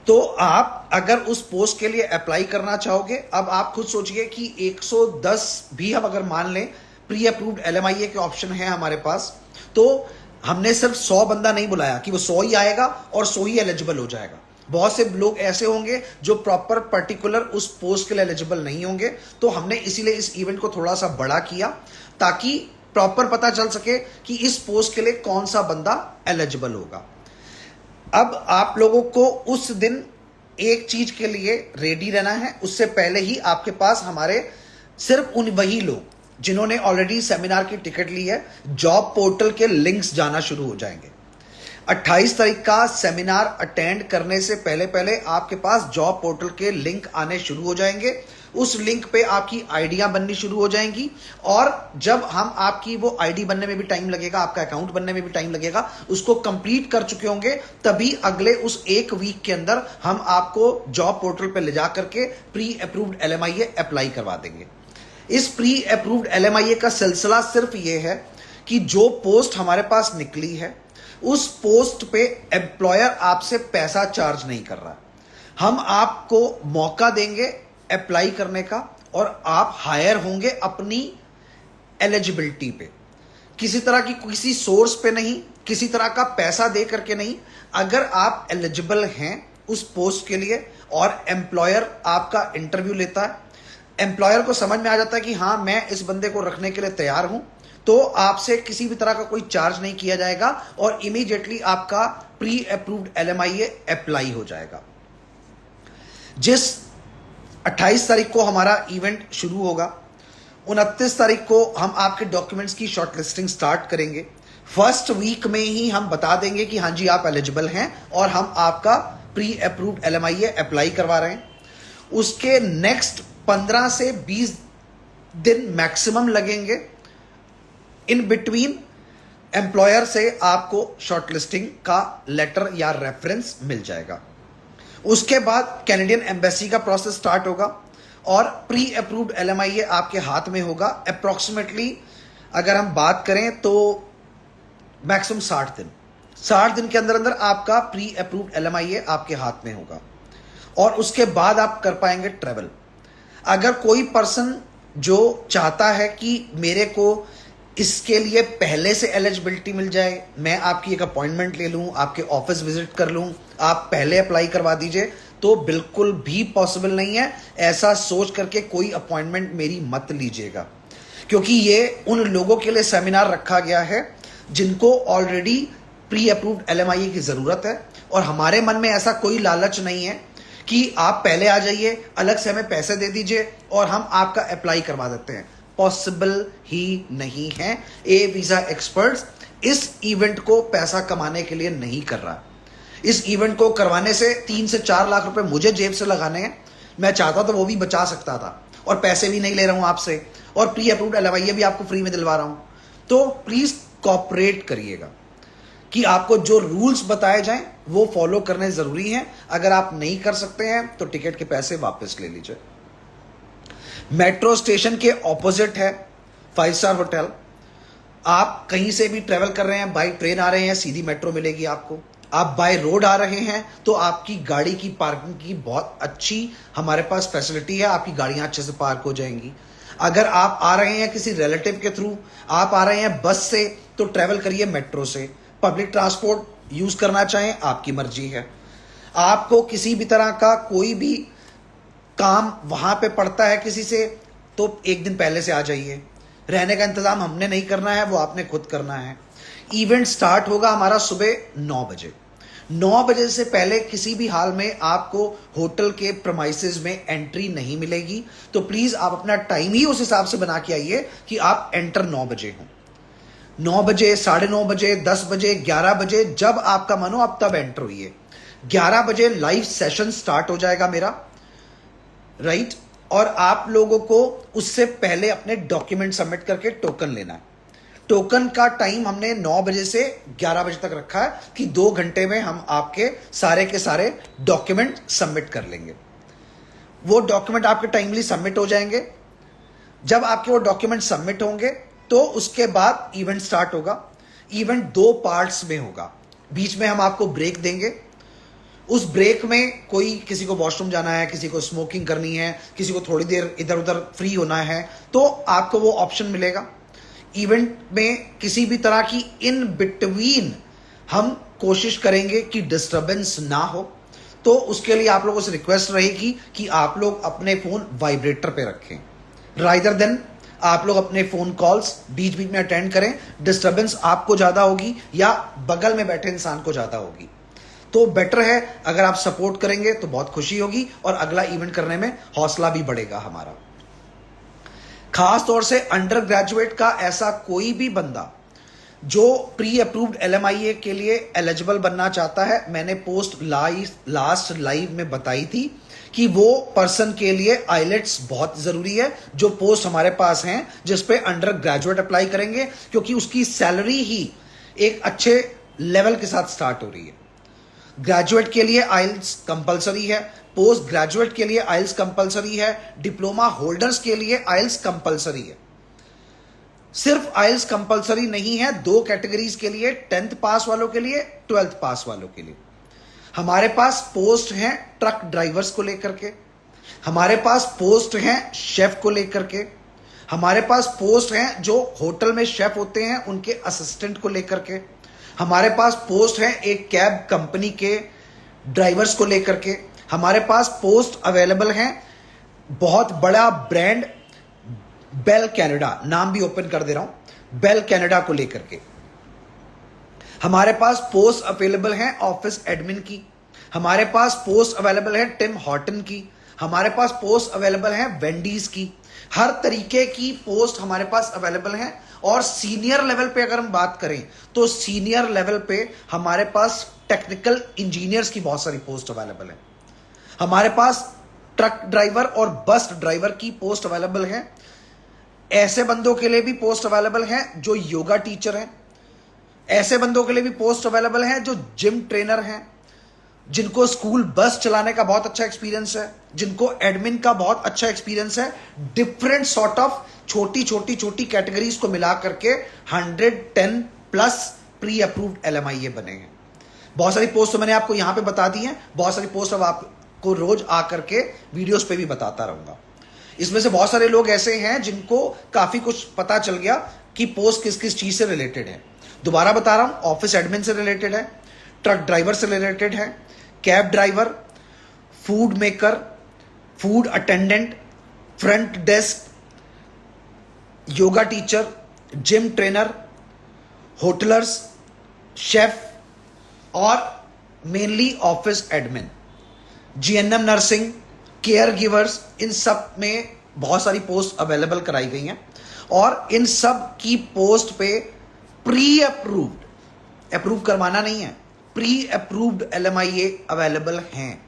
तो आप अगर उस पोस्ट के लिए अप्लाई करना चाहोगे, अब आप खुद सोचिए कि 110 भी हम अगर मान लें प्री अप्रूव्ड LMIA के ऑप्शन है हमारे पास, तो हमने सिर्फ 100 बंदा नहीं बुलाया कि वो 100 ही आएगा और 100 ही एलिजिबल हो जाएगा। बहुत से लोग ऐसे होंगे जो प्रॉपर पर्टिकुलर उस पोस्ट के लिए एलिजिबल नहीं होंगे, तो हमने इसीलिए इस इवेंट को थोड़ा सा बड़ा किया ताकि प्रॉपर पता चल सके कि इस पोस्ट के लिए कौन सा बंदा एलिजिबल होगा। अब आप लोगों को उस दिन एक चीज के लिए रेडी रहना है। उससे पहले ही आपके पास हमारे सिर्फ वही लोग जिन्होंने ऑलरेडी सेमिनार की टिकट ली है, जॉब पोर्टल के लिंक्स जाना शुरू हो जाएंगे। 28 तारीख का सेमिनार अटेंड करने से पहले पहले आपके पास जॉब पोर्टल के लिंक आने शुरू हो जाएंगे। उस लिंक पे आपकी आईडियां बननी शुरू हो जाएंगी और जब हम आपकी वो आईडी बनने में भी टाइम लगेगा, आपका अकाउंट बनने में भी टाइम लगेगा, उसको कंप्लीट कर चुके होंगे, तभी अगले उस एक वीक के अंदर हम आपको जॉब पोर्टल पे ले जा करके प्री अप्रूव्ड LMIA अप्लाई करवा देंगे। इस प्री अप्रूव्ड LMIA का सिलसिला सिर्फ ये है कि जो पोस्ट हमारे पास निकली है उस पोस्ट पे एम्प्लॉयर आपसे पैसा चार्ज नहीं कर रहा। हम आपको मौका देंगे अप्लाई करने का और आप हायर होंगे अपनी एलिजिबिलिटी पे, किसी तरह की किसी सोर्स पे नहीं, किसी तरह का पैसा दे करके नहीं। अगर आप एलिजिबल हैं उस पोस्ट के लिए और एम्प्लॉयर आपका इंटरव्यू लेता है, एम्प्लॉयर को समझ में आ जाता है कि हाँ मैं इस बंदे को रखने के लिए तैयार हूं, तो आपसे किसी भी तरह का कोई चार्ज नहीं किया जाएगा और इमीडिएटली आपका प्री अप्रूव्ड LMIA अप्लाई हो जाएगा। जिस 28 तारीख को हमारा इवेंट शुरू होगा, 29 तारीख को हम आपके डॉक्यूमेंट्स की शॉर्टलिस्टिंग स्टार्ट करेंगे। फर्स्ट वीक में ही हम बता देंगे कि हाँ जी आप एलिजिबल हैं और हम आपका प्री अप्रूव्ड LMIA अप्लाई करवा रहे हैं। उसके नेक्स्ट 15 से 20 दिन मैक्सिमम लगेंगे। इन बिटवीन एम्प्लॉयर से आपको शॉर्टलिस्टिंग का लेटर या रेफरेंस मिल जाएगा। उसके बाद कैनेडियन एम्बेसी का प्रोसेस स्टार्ट होगा और प्री अप्रूव्ड LMIA आपके हाथ में होगा। अप्रोक्सीमेटली अगर हम बात करें तो मैक्सिमम 60 दिन के अंदर अंदर आपका प्री अप्रूव्ड LMIA आपके हाथ में होगा और उसके बाद आप कर पाएंगे ट्रेवल। अगर कोई पर्सन जो चाहता है कि मेरे को इसके लिए पहले से एलिजिबिलिटी मिल जाए, मैं आपकी एक अपॉइंटमेंट ले लूं, आपके ऑफिस विजिट कर लूं, आप पहले अप्लाई करवा दीजिए, तो बिल्कुल भी पॉसिबल नहीं है। ऐसा सोच करके कोई अपॉइंटमेंट मेरी मत लीजिएगा, क्योंकि ये उन लोगों के लिए सेमिनार रखा गया है जिनको ऑलरेडी प्री अप्रूव्ड LMIA की जरूरत है। और हमारे मन में ऐसा कोई लालच नहीं है कि आप पहले आ जाइए, अलग से हमें पैसे दे दीजिए और हम आपका अप्लाई करवा देते हैं। पॉसिबल ही नहीं है। ए वीजा एक्सपर्ट्स इस इवेंट को पैसा कमाने के लिए नहीं कर रहा। इस इवेंट को करवाने से 3 से 4 लाख रुपए मुझे जेब से लगाने हैं। मैं चाहता तो वो भी बचा सकता था और पैसे भी नहीं ले रहा हूं आपसे और प्री अप्रूव्ड LMIA भी आपको फ्री में दिलवा रहा हूं। तो प्लीज कॉपरेट करिएगा कि आपको जो रूल्स बताए जाएं वो फॉलो करने जरूरी हैं। अगर आप नहीं कर सकते हैं तो टिकट के पैसे वापस ले लीजिए। मेट्रो स्टेशन के ऑपोजिट है 5 स्टार होटल। आप कहीं से भी ट्रेवल कर रहे हैं, बाय ट्रेन आ रहे हैं, सीधी मेट्रो मिलेगी आपको। आप बाय रोड आ रहे हैं तो आपकी गाड़ी की पार्किंग की बहुत अच्छी हमारे पास फैसिलिटी है, आपकी गाड़ियां अच्छे से पार्क हो जाएंगी। अगर आप आ रहे हैं किसी रिलेटिव के थ्रू, आप आ रहे हैं बस से, तो ट्रेवल करिए मेट्रो से। पब्लिक ट्रांसपोर्ट यूज करना चाहें आपकी मर्जी है। आपको किसी भी तरह का कोई भी काम वहां पे पड़ता है किसी से, तो एक दिन पहले से आ जाइए। रहने का इंतजाम हमने नहीं करना है, वो आपने खुद करना है। इवेंट स्टार्ट होगा हमारा सुबह 9 बजे। 9 बजे से पहले किसी भी हाल में आपको होटल के प्रमाइसेस में एंट्री नहीं मिलेगी। तो प्लीज आप अपना टाइम ही उस हिसाब से बना के आइए कि आप एंटर 9 बजे हो। 9 बजे, 9:30 बजे, 10 बजे, 11 बजे, जब आपका मन हो आप तब एंटर होइए। 11 बजे लाइव सेशन स्टार्ट हो जाएगा मेरा, राइट। और आप लोगों को उससे पहले अपने डॉक्यूमेंट सबमिट करके टोकन लेना है। टोकन का टाइम हमने 9 बजे से 11 बजे तक रखा है कि 2 घंटे में हम आपके सारे के सारे डॉक्यूमेंट सबमिट कर लेंगे। वो डॉक्यूमेंट आपके टाइमली सबमिट हो जाएंगे। जब आपके वो डॉक्यूमेंट सबमिट होंगे तो उसके बाद इवेंट स्टार्ट होगा। इवेंट 2 पार्ट्स में होगा, बीच में हम आपको ब्रेक देंगे। उस ब्रेक में कोई, किसी को वॉशरूम जाना है, किसी को स्मोकिंग करनी है, किसी को थोड़ी देर इधर उधर फ्री होना है, तो आपको वो ऑप्शन मिलेगा। इवेंट में किसी भी तरह की इन बिटवीन हम कोशिश करेंगे कि डिस्टरबेंस ना हो, तो उसके लिए आप लोगों से रिक्वेस्ट रहेगी कि आप लोग अपने फोन वाइब्रेटर पे रखें, रादर देन आप लोग अपने फोन कॉल्स बीच बीच में अटेंड करें। डिस्टरबेंस आपको ज्यादा होगी या बगल में बैठे इंसान को ज्यादा होगी, तो बेटर है अगर आप सपोर्ट करेंगे तो बहुत खुशी होगी और अगला इवेंट करने में हौसला भी बढ़ेगा हमारा। खास तौर से अंडर ग्रेजुएट का ऐसा कोई भी बंदा जो प्री अप्रूव्ड LMIA के लिए एलिजिबल बनना चाहता है, मैंने पोस्ट लास्ट लाइव में बताई थी कि वो पर्सन के लिए आइलेट्स बहुत जरूरी है। जो पोस्ट हमारे पास हैं जिस पे अंडर ग्रेजुएट अप्लाई करेंगे, क्योंकि उसकी सैलरी ही एक अच्छे लेवल के साथ स्टार्ट हो रही है। ग्रेजुएट के लिए आइल्स कंपलसरी है, पोस्ट ग्रेजुएट के लिए आइल्स कंपलसरी है, डिप्लोमा होल्डर्स के लिए आइल्स कंपलसरी है। सिर्फ आइल्स कंपलसरी नहीं है 2 कैटेगरीज के लिए, 10th पास वालों के लिए, 12th पास वालों के लिए। हमारे पास पोस्ट हैं ट्रक ड्राइवर्स को लेकर के, हमारे पास पोस्ट हैं शेफ को लेकर के, हमारे पास पोस्ट हैं जो होटल में शेफ होते हैं उनके असिस्टेंट को लेकर के, हमारे पास पोस्ट हैं एक कैब कंपनी के ड्राइवर्स को लेकर के, हमारे पास पोस्ट अवेलेबल हैं बहुत बड़ा ब्रांड बेल कनाडा, नाम भी ओपन कर दे रहा हूं, बेल कनाडा को लेकर के। हमारे पास पोस्ट अवेलेबल है ऑफिस एडमिन की, हमारे पास पोस्ट अवेलेबल है टिम हॉर्टन की, हमारे पास पोस्ट अवेलेबल है वेंडीज की। हर तरीके की पोस्ट हमारे पास अवेलेबल है। और सीनियर लेवल पे अगर हम बात करें तो सीनियर लेवल पे हमारे पास टेक्निकल इंजीनियर्स की बहुत सारी पोस्ट अवेलेबल है। हमारे पास ट्रक ड्राइवर और बस ड्राइवर की पोस्ट अवेलेबल है। ऐसे बंदों के लिए भी पोस्ट अवेलेबल है जो योगा टीचर हैं। ऐसे बंदों के लिए भी पोस्ट अवेलेबल है जो जिम ट्रेनर हैं, जिनको स्कूल बस चलाने का बहुत अच्छा एक्सपीरियंस है, जिनको एडमिन का बहुत अच्छा एक्सपीरियंस है। डिफरेंट सॉर्ट ऑफ छोटी कैटेगरीज को मिला करके 110 प्लस प्री अप्रूव्ड LMIA बने हैं। बहुत सारी पोस्ट तो मैंने आपको यहां पे बता दी हैं, बहुत सारी पोस्ट अब आपको रोज आकर के वीडियोस पे भी बताता रहूंगा। इसमें से बहुत सारे लोग ऐसे हैं जिनको काफी कुछ पता चल गया कि पोस्ट किस किस चीज से रिलेटेड है। दोबारा बता रहा हूं, ऑफिस एडमिन से रिलेटेड है, ट्रक ड्राइवर से रिलेटेड है, cab driver, food maker, food attendant, front desk, yoga teacher, gym trainer, hoteliers, chef और mainly office admin, GNM nursing, care givers, इन सब में बहुत सारी पोस्ट अवेलेबल कराई गई हैं। और इन सब की पोस्ट पे प्री अप्रूव करवाना नहीं है, प्री अप्रूव्ड LMIA अवेलेबल हैं।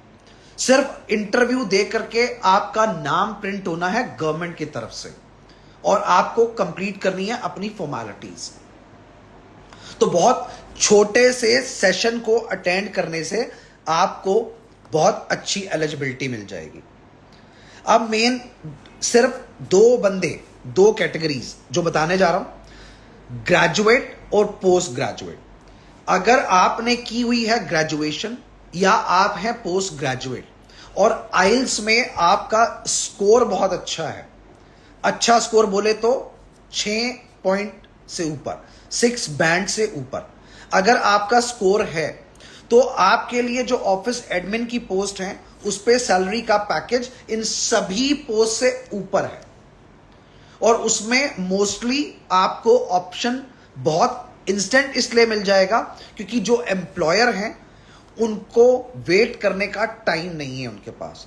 सिर्फ इंटरव्यू दे करके आपका नाम प्रिंट होना है गवर्नमेंट की तरफ से और आपको कंप्लीट करनी है अपनी फॉर्मेलिटीज। तो बहुत छोटे से सेशन को अटेंड करने से आपको बहुत अच्छी एलिजिबिलिटी मिल जाएगी। अब मेन सिर्फ 2 कैटेगरीज जो बताने जा रहा हूं, ग्रेजुएट और पोस्ट ग्रेजुएट। अगर आपने की हुई है ग्रेजुएशन या आप हैं पोस्ट ग्रेजुएट और आइल्स में आपका स्कोर बहुत अच्छा है, अच्छा स्कोर बोले तो 6 पॉइंट से ऊपर, 6 बैंड से ऊपर अगर आपका स्कोर है, तो आपके लिए जो ऑफिस एडमिन की पोस्ट है उस पे सैलरी का पैकेज इन सभी पोस्ट से ऊपर है। और उसमें मोस्टली आपको ऑप्शन बहुत इंस्टेंट इसलिए मिल जाएगा क्योंकि जो एम्प्लॉयर हैं उनको वेट करने का टाइम नहीं है उनके पास।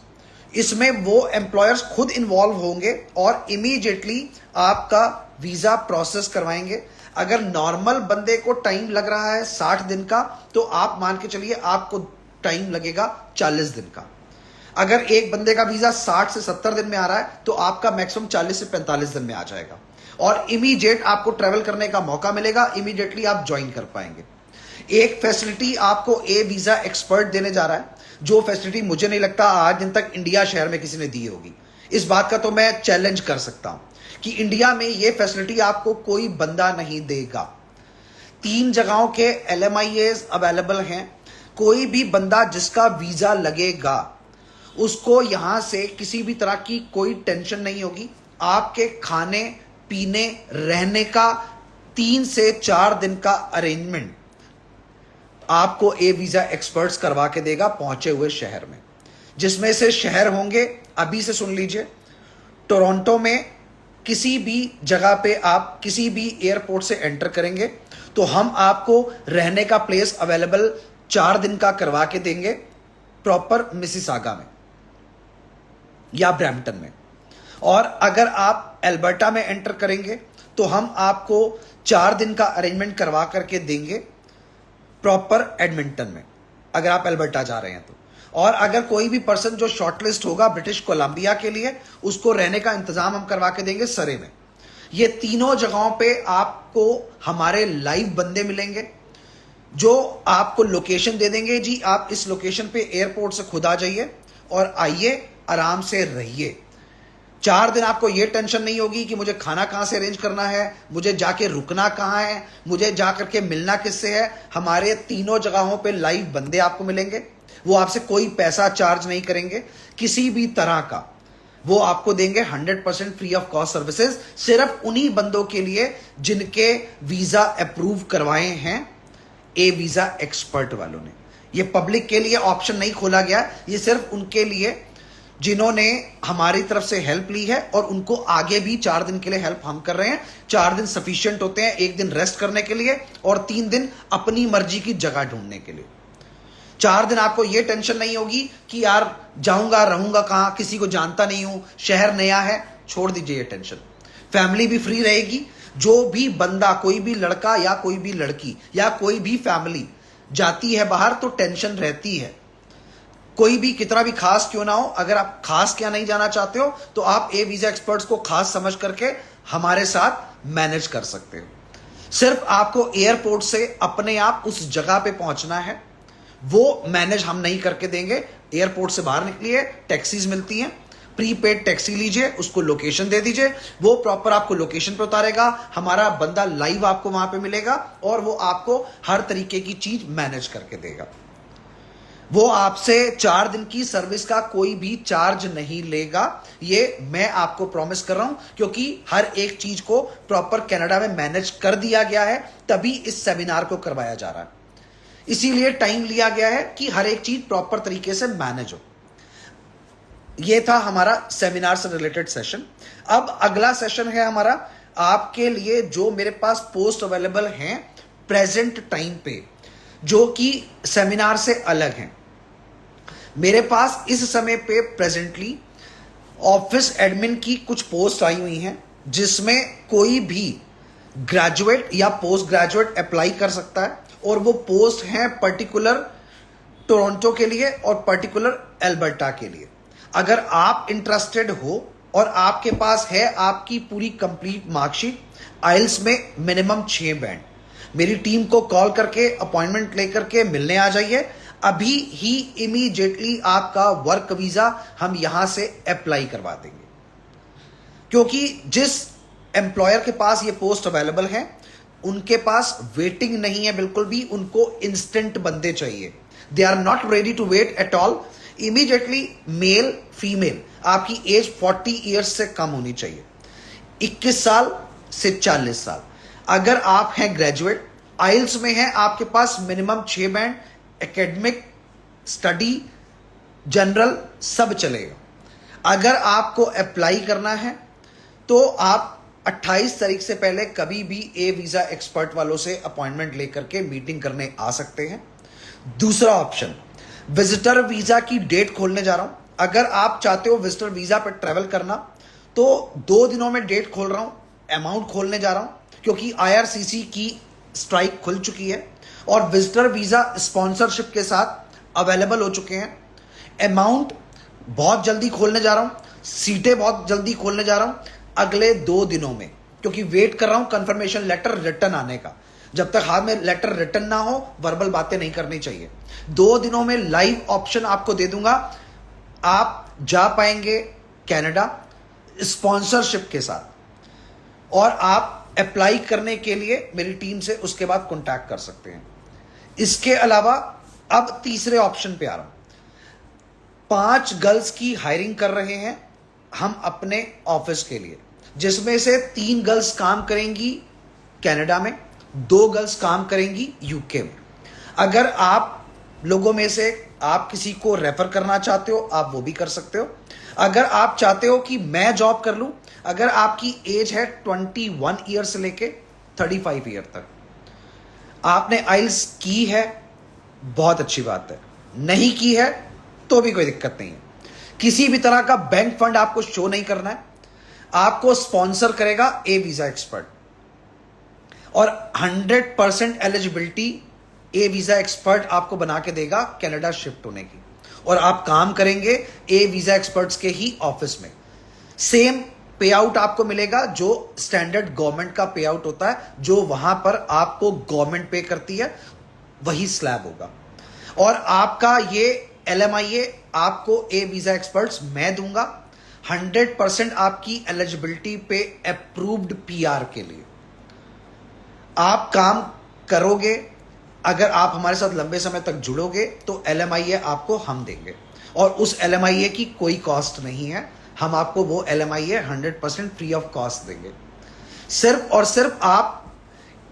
इसमें वो एम्प्लॉयर्स खुद इन्वॉल्व होंगे और इमीडिएटली आपका वीजा प्रोसेस करवाएंगे। अगर नॉर्मल बंदे को टाइम लग रहा है 60 दिन का, तो आप मान के चलिए आपको टाइम लगेगा 40 दिन का। अगर एक बंदे का वीजा 60 से 70 दिन में आ रहा है तो आपका मैक्सिमम 40 से 45 दिन में आ जाएगा और इमीडिएट आपको ट्रेवल करने का मौका मिलेगा, इमीडिएटली आप ज्वाइन कर पाएंगे। एक फैसिलिटी आपको ए वीजा एक्सपर्ट देने जा रहा है, जो फैसिलिटी मुझे नहीं लगता आज दिन तक इंडिया शहर में किसी ने दी होगी। इस बात का तो मैं चैलेंज कर सकता हूं कि इंडिया में यह फैसिलिटी आपको कोई बंदा नहीं देगा। 3 जगहों के LMIAs अवेलेबल हैं। कोई भी बंदा जिसका वीजा लगेगा उसको यहां से किसी भी तरह की कोई टेंशन नहीं होगी। आपके खाने पीने रहने का 3 से 4 दिन का अरेंजमेंट आपको ए वीजा एक्सपर्ट्स करवा के देगा पहुंचे हुए शहर में, जिसमें से शहर होंगे, अभी से सुन लीजिए, टोरंटो में किसी भी जगह पे आप किसी भी एयरपोर्ट से एंटर करेंगे तो हम आपको रहने का प्लेस अवेलेबल 4 दिन का करवा के देंगे प्रॉपर मिसिसागा में या ब्रैम्पटन में। और अगर आप एल्बर्टा में एंटर करेंगे तो हम आपको 4 दिन का अरेंजमेंट करवा करके देंगे प्रॉपर एडमिंटन में, अगर आप एल्बर्टा जा रहे हैं तो। और अगर कोई भी पर्सन जो शॉर्टलिस्ट होगा ब्रिटिश कोलंबिया के लिए, उसको रहने का इंतजाम हम करवा के देंगे सरे में। ये तीनों जगहों पे आपको हमारे लाइव बंदे मिलेंगे जो आपको लोकेशन दे देंगे, जी आप इस लोकेशन पे एयरपोर्ट से खुद आ जाइए और आइए, आराम से रहिए। 4 दिन आपको यह टेंशन नहीं होगी कि मुझे खाना कहां से अरेंज करना है, मुझे जाके रुकना कहां है, मुझे जाकर के मिलना किससे है। हमारे तीनों जगहों पे लाइव बंदे आपको मिलेंगे, वो आपसे कोई पैसा चार्ज नहीं करेंगे किसी भी तरह का, वो आपको देंगे 100% फ्री ऑफ कॉस्ट सर्विसेज, सिर्फ उन्हीं बंदों के लिए जिनके वीजा अप्रूव करवाए हैं ए वीजा एक्सपर्ट वालों ने। ये पब्लिक के लिए ऑप्शन नहीं खोला गया, ये सिर्फ उनके लिए जिन्होंने हमारी तरफ से हेल्प ली है और उनको आगे भी 4 दिन के लिए हेल्प हम कर रहे हैं। 4 दिन सफिशिएंट होते हैं, 1 दिन रेस्ट करने के लिए और 3 दिन अपनी मर्जी की जगह ढूंढने के लिए। 4 दिन आपको यह टेंशन नहीं होगी कि यार जाऊंगा रहूंगा कहां, किसी को जानता नहीं हूं, शहर नया है, छोड़ दीजिए ये टेंशन। फैमिली भी फ्री रहेगी। जो भी बंदा, कोई भी लड़का या कोई भी लड़की या कोई भी फैमिली जाती है बाहर तो टेंशन रहती है, कोई भी कितना भी खास क्यों ना हो। अगर आप खास क्या नहीं जाना चाहते हो तो आप ए वीजा एक्सपर्ट्स को खास समझ करके हमारे साथ मैनेज कर सकते हो। सिर्फ आपको एयरपोर्ट से अपने आप उस जगह पे पहुंचना है, वो मैनेज हम नहीं करके देंगे। एयरपोर्ट से बाहर निकलिए, टैक्सीज मिलती हैं, प्रीपेड टैक्सी लीजिए, उसको लोकेशन दे दीजिए, वो प्रॉपर आपको लोकेशन पे उतारेगा। हमारा बंदा लाइव आपको वहां पे मिलेगा और वो आपको हर तरीके की चीज मैनेज करके देगा। वो आपसे 4 दिन की सर्विस का कोई भी चार्ज नहीं लेगा, ये मैं आपको प्रॉमिस कर रहा हूं, क्योंकि हर एक चीज को प्रॉपर कनाडा में मैनेज कर दिया गया है, तभी इस सेमिनार को करवाया जा रहा है। इसीलिए टाइम लिया गया है कि हर एक चीज प्रॉपर तरीके से मैनेज हो। यह था हमारा सेमिनार से रिलेटेड सेशन। अब अगला सेशन है हमारा आपके लिए, जो मेरे पास पोस्ट अवेलेबल हैं प्रेजेंट टाइम पे, जो कि सेमिनार से अलग हैं। मेरे पास इस समय पे प्रेजेंटली ऑफिस एडमिन की कुछ पोस्ट आई हुई हैं, जिसमें कोई भी ग्रेजुएट या पोस्ट ग्रेजुएट अप्लाई कर सकता है, और वो पोस्ट हैं पर्टिकुलर टोरंटो के लिए और पर्टिकुलर एल्बर्टा के लिए। अगर आप इंटरेस्टेड हो और आपके पास है आपकी पूरी कंप्लीट मार्कशीट, आइल्स में मिनिमम 6 बैंड, मेरी टीम को कॉल करके अपॉइंटमेंट लेकर के मिलने आ जाइए। अभी ही इमीडिएटली आपका वर्क वीजा हम यहां से अप्लाई करवा देंगे, क्योंकि जिस एम्प्लॉयर के पास ये पोस्ट अवेलेबल है उनके पास वेटिंग नहीं है बिल्कुल भी, उनको इंस्टेंट बंदे चाहिए। They are not ready to wait at all. Immediately male female, आपकी एज 40 ईयर्स से कम होनी चाहिए, 21 साल से 40 साल। अगर आप हैं ग्रेजुएट, आइल्स में है आपके पास minimum 6 band, academic, study, general सब चलेगा। अगर आपको अप्लाई करना है तो आप 28 तारीख से पहले कभी भी ए वीजा एक्सपर्ट वालों से अपॉइंटमेंट लेकर के मीटिंग करने आ सकते हैं। दूसरा ऑप्शन, विजिटर वीजा की डेट खोलने जा रहा हूं। अगर आप चाहते हो विजिटर वीजा पर ट्रेवल करना तो 2 दिनों में डेट खोल रहा हूं, अमाउंट खोलने जा रहा हूं, क्योंकि IRCC की स्ट्राइक खुल चुकी है और विजिटर वीजा स्पॉन्सरशिप के साथ अवेलेबल हो चुके हैं। अमाउंट बहुत जल्दी खोलने जा रहा हूं, सीटें बहुत जल्दी खोलने जा रहा हूं अगले 2 दिनों में, क्योंकि वेट कर रहा हूं कंफर्मेशन लेटर रिटर्न आने का। जब तक हाथ में लेटर रिटर्न ना हो वर्बल बातें नहीं करनी चाहिए। 2 दिनों में लाइव ऑप्शन आपको दे दूंगा, आप जा पाएंगे कनाडा स्पॉन्सरशिप के साथ, और आप अप्लाई करने के लिए मेरी टीम से उसके बाद कॉन्टैक्ट कर सकते हैं। इसके अलावा अब तीसरे ऑप्शन पे आ रहा हूं। 5 गर्ल्स की हायरिंग कर रहे हैं हम अपने ऑफिस के लिए, जिसमें से 3 गर्ल्स काम करेंगी कनाडा में, 2 गर्ल्स काम करेंगी यूके में। अगर आप लोगों में से आप किसी को रेफर करना चाहते हो आप वो भी कर सकते हो। अगर आप चाहते हो कि मैं जॉब कर लूं, अगर आपकी एज है 21 ईयर से लेके 35 ईयर तक, आपने आइल्स की है, बहुत अच्छी बात है, नहीं की है तो भी कोई दिक्कत नहीं है। किसी भी तरह का बैंक फंड आपको शो नहीं करना है, आपको स्पॉन्सर करेगा ए वीजा एक्सपर्ट, और 100% एलिजिबिलिटी ए वीजा एक्सपर्ट आपको बना के देगा कनाडा शिफ्ट होने की, और आप काम करेंगे ए वीजा एक्सपर्ट्स के ही ऑफिस में। सेम पे आउट आपको मिलेगा जो स्टैंडर्ड गवर्नमेंट का पे आउट होता है, जो वहां पर आपको गवर्नमेंट पे करती है, वही स्लैब होगा। और आपका ये LMIA आपको ए वीजा एक्सपर्ट्स मैं दूंगा 100% आपकी एलिजिबिलिटी पे अप्रूव्ड PR के लिए। आप काम करोगे, अगर आप हमारे साथ लंबे समय तक जुड़ोगे तो LMIA आपको हम देंगे, और उस LMIA की कोई कॉस्ट नहीं है, हम आपको वो LMIA 100% फ्री ऑफ कॉस्ट देंगे। सिर्फ और सिर्फ आप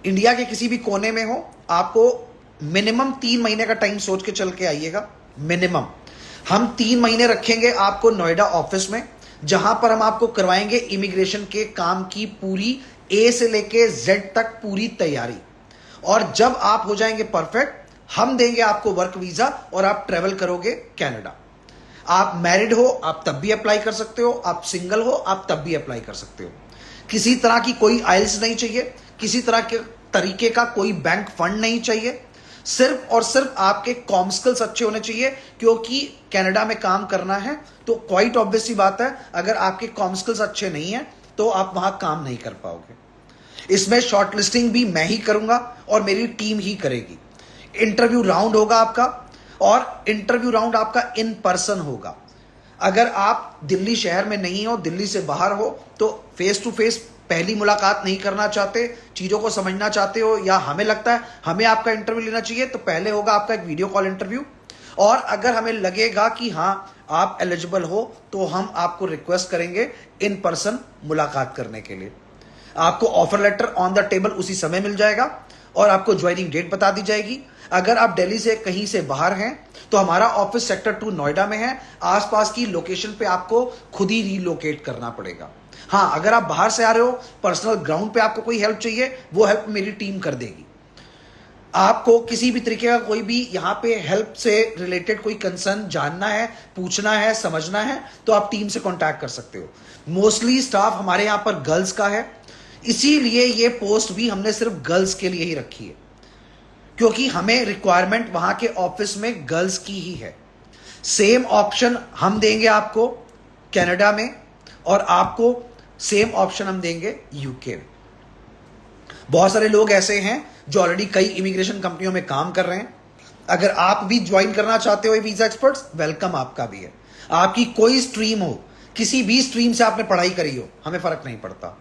इंडिया के किसी भी कोने में हो, आपको मिनिमम 3 महीने का टाइम सोच के चल के आइएगा। मिनिमम हम 3 महीने रखेंगे आपको नोएडा ऑफिस में, जहां पर हम आपको करवाएंगे इमिग्रेशन के काम की पूरी A से लेके Z तक पूरी तैयारी, और जब आप हो जाएंगे परफेक्ट, हम देंगे आपको वर्क वीजा और आप ट्रेवल करोगे कनाडा। आप मैरिड हो आप तब भी अप्लाई कर सकते हो, आप सिंगल हो आप तब भी अप्लाई कर सकते हो। किसी तरह की कोई आइल्स नहीं चाहिए, किसी तरह के तरीके का कोई बैंक फंड नहीं चाहिए, सिर्फ और सिर्फ आपके कॉम स्किल्स अच्छे होने चाहिए, क्योंकि कनाडा में काम करना है तो क्वाइट ऑब्वियस सी बात है, अगर आपके कॉम स्किल्स अच्छे नहीं है तो आप वहां काम नहीं कर पाओगे। इसमें शॉर्टलिस्टिंग भी मैं ही करूंगा और मेरी टीम ही करेगी। इंटरव्यू राउंड होगा आपका, और इंटरव्यू राउंड आपका इन पर्सन होगा। अगर आप दिल्ली शहर में नहीं हो, दिल्ली से बाहर हो, तो फेस टू फेस पहली मुलाकात नहीं करना चाहते, चीजों को समझना चाहते हो, या हमें लगता है हमें आपका इंटरव्यू लेना चाहिए, तो पहले होगा आपका एक वीडियो कॉल इंटरव्यू, और अगर हमें लगेगा कि हां आप एलिजिबल हो तो हम आपको रिक्वेस्ट करेंगे इन पर्सन मुलाकात करने के लिए। आपको offer later on the table उसी समय मिल जाएगा, और आपको ज्वाइनिंग डेट बता दी जाएगी। अगर आप दिल्ली से कहीं से बाहर हैं तो हमारा ऑफिस सेक्टर 2 नोएडा में है, आसपास की लोकेशन पे आपको खुद ही रीलोकेट करना पड़ेगा। हाँ, अगर आप बाहर से आ रहे हो, पर्सनल ग्राउंड पे आपको कोई हेल्प चाहिए, वो हेल्प मेरी टीम कर देगी। आपको किसी भी तरीके का कोई भी यहां पे हेल्प से रिलेटेड कोई कंसर्न जानना है, पूछना है, समझना है, तो आप टीम से कांटेक्ट कर सकते हो। मोस्टली स्टाफ हमारे यहां पर गर्ल्स का है, इसीलिए ये पोस्ट भी हमने सिर्फ गर्ल्स के लिए ही रखी है, क्योंकि हमें रिक्वायरमेंट वहां के ऑफिस में गर्ल्स की ही है। सेम ऑप्शन हम देंगे आपको कनाडा में, और आपको सेम ऑप्शन हम देंगे यूके में। बहुत सारे लोग ऐसे हैं जो ऑलरेडी कई इमिग्रेशन कंपनियों में काम कर रहे हैं। अगर आप भी ज्वाइन करना चाहते हो वीजा एक्सपर्ट्स, वेलकम आपका भी है। आपकी कोई स्ट्रीम हो, किसी भी स्ट्रीम से आपने पढ़ाई करी हो, हमें फर्क नहीं पड़ता।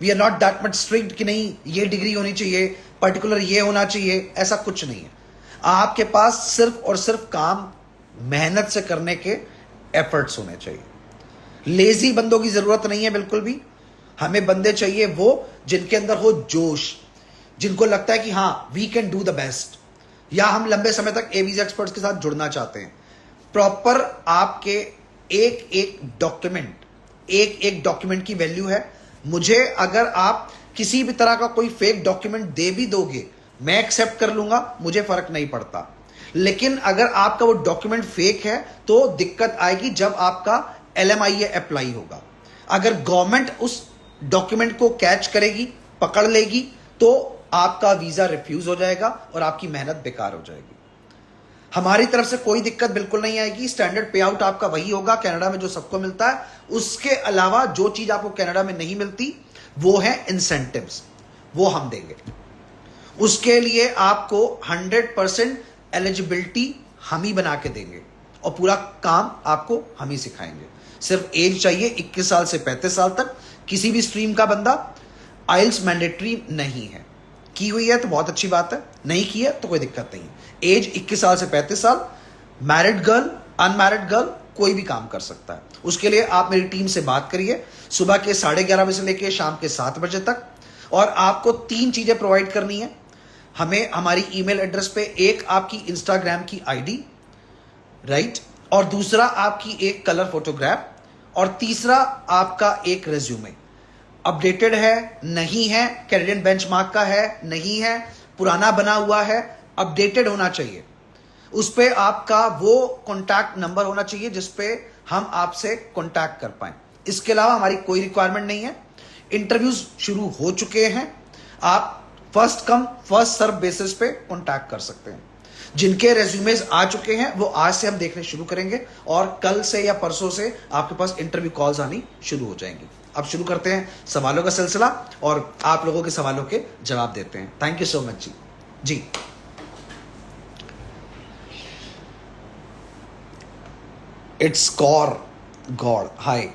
We are not that much strict कि नहीं ये डिग्री होनी चाहिए, पर्टिकुलर ये होना चाहिए, ऐसा कुछ नहीं है। आपके पास सिर्फ और सिर्फ काम मेहनत से करने के एफर्ट्स होने चाहिए। लेजी बंदों की जरूरत नहीं है बिल्कुल भी। हमें बंदे चाहिए वो जिनके अंदर हो जोश, जिनको लगता है कि हाँ we can do the best, या हम लंबे समय तक ए वीजा एक्सपर्ट्स के साथ जुड़ना चाहते हैं। प्रॉपर आपके एक एक डॉक्यूमेंट की वैल्यू है। मुझे अगर आप किसी भी तरह का कोई फेक डॉक्यूमेंट दे भी दोगे, मैं एक्सेप्ट कर लूंगा, मुझे फर्क नहीं पड़ता। लेकिन अगर आपका वो डॉक्यूमेंट फेक है तो दिक्कत आएगी जब आपका LMIA अप्लाई होगा। अगर गवर्नमेंट उस डॉक्यूमेंट को कैच करेगी, पकड़ लेगी, तो आपका वीजा रिफ्यूज हो जाएगा और आपकी मेहनत बेकार हो जाएगी। हमारी तरफ से कोई दिक्कत बिल्कुल नहीं आएगी। स्टैंडर्ड पे आउट आपका वही होगा कनाडा में जो सबको मिलता है। उसके अलावा जो चीज आपको कनाडा में नहीं मिलती वो है इंसेंटिव्स, वो हम देंगे। उसके लिए आपको 100% एलिजिबिलिटी हम ही बना के देंगे और पूरा काम आपको हम ही सिखाएंगे। सिर्फ एज चाहिए 21 साल से 35 साल तक। किसी भी स्ट्रीम का बंदा, आइल्स मैंडेटरी नहीं है। की हुई है तो बहुत अच्छी बात है, नहीं की है तो कोई दिक्कत नहीं। एज 21 साल से 35 साल, मैरिड गर्ल, अनमैरिड गर्ल, कोई भी काम कर सकता है। उसके लिए आप मेरी टीम से बात करिए सुबह के 11:30 बजे से लेकर शाम के 7 बजे तक। और आपको 3 चीजें प्रोवाइड करनी है हमें हमारी ईमेल एड्रेस पे। एक आपकी इंस्टाग्राम की आईडी, राइट, और दूसरा आपकी एक कलर फोटोग्राफ, और तीसरा आपका एक रेज्यूमे। अपडेटेड है नहीं है, कैनेडियन बेंचमार्क का है नहीं है, पुराना बना हुआ है, अपडेटेड होना चाहिए। उस पे आपका वो कॉन्टैक्ट नंबर होना चाहिए जिस पे हम आपसे कॉन्टैक्ट कर पाए। इसके अलावा हमारी कोई रिक्वायरमेंट नहीं है। इंटरव्यूज शुरू हो चुके हैं, आप first come first serve basis पे कॉन्टैक्ट कर सकते हैं। जिनके रेज्यूमेज आ चुके हैं वो आज से हम देखने शुरू करेंगे और कल से या परसों से आपके पास इंटरव्यू कॉल्स आनी शुरू हो जाएंगी। अब शुरू करते हैं सवालों का सिलसिला और आप लोगों के सवालों के जवाब देते हैं। Thank you so much ji. जी, इट्स कॉर गॉड, हाय।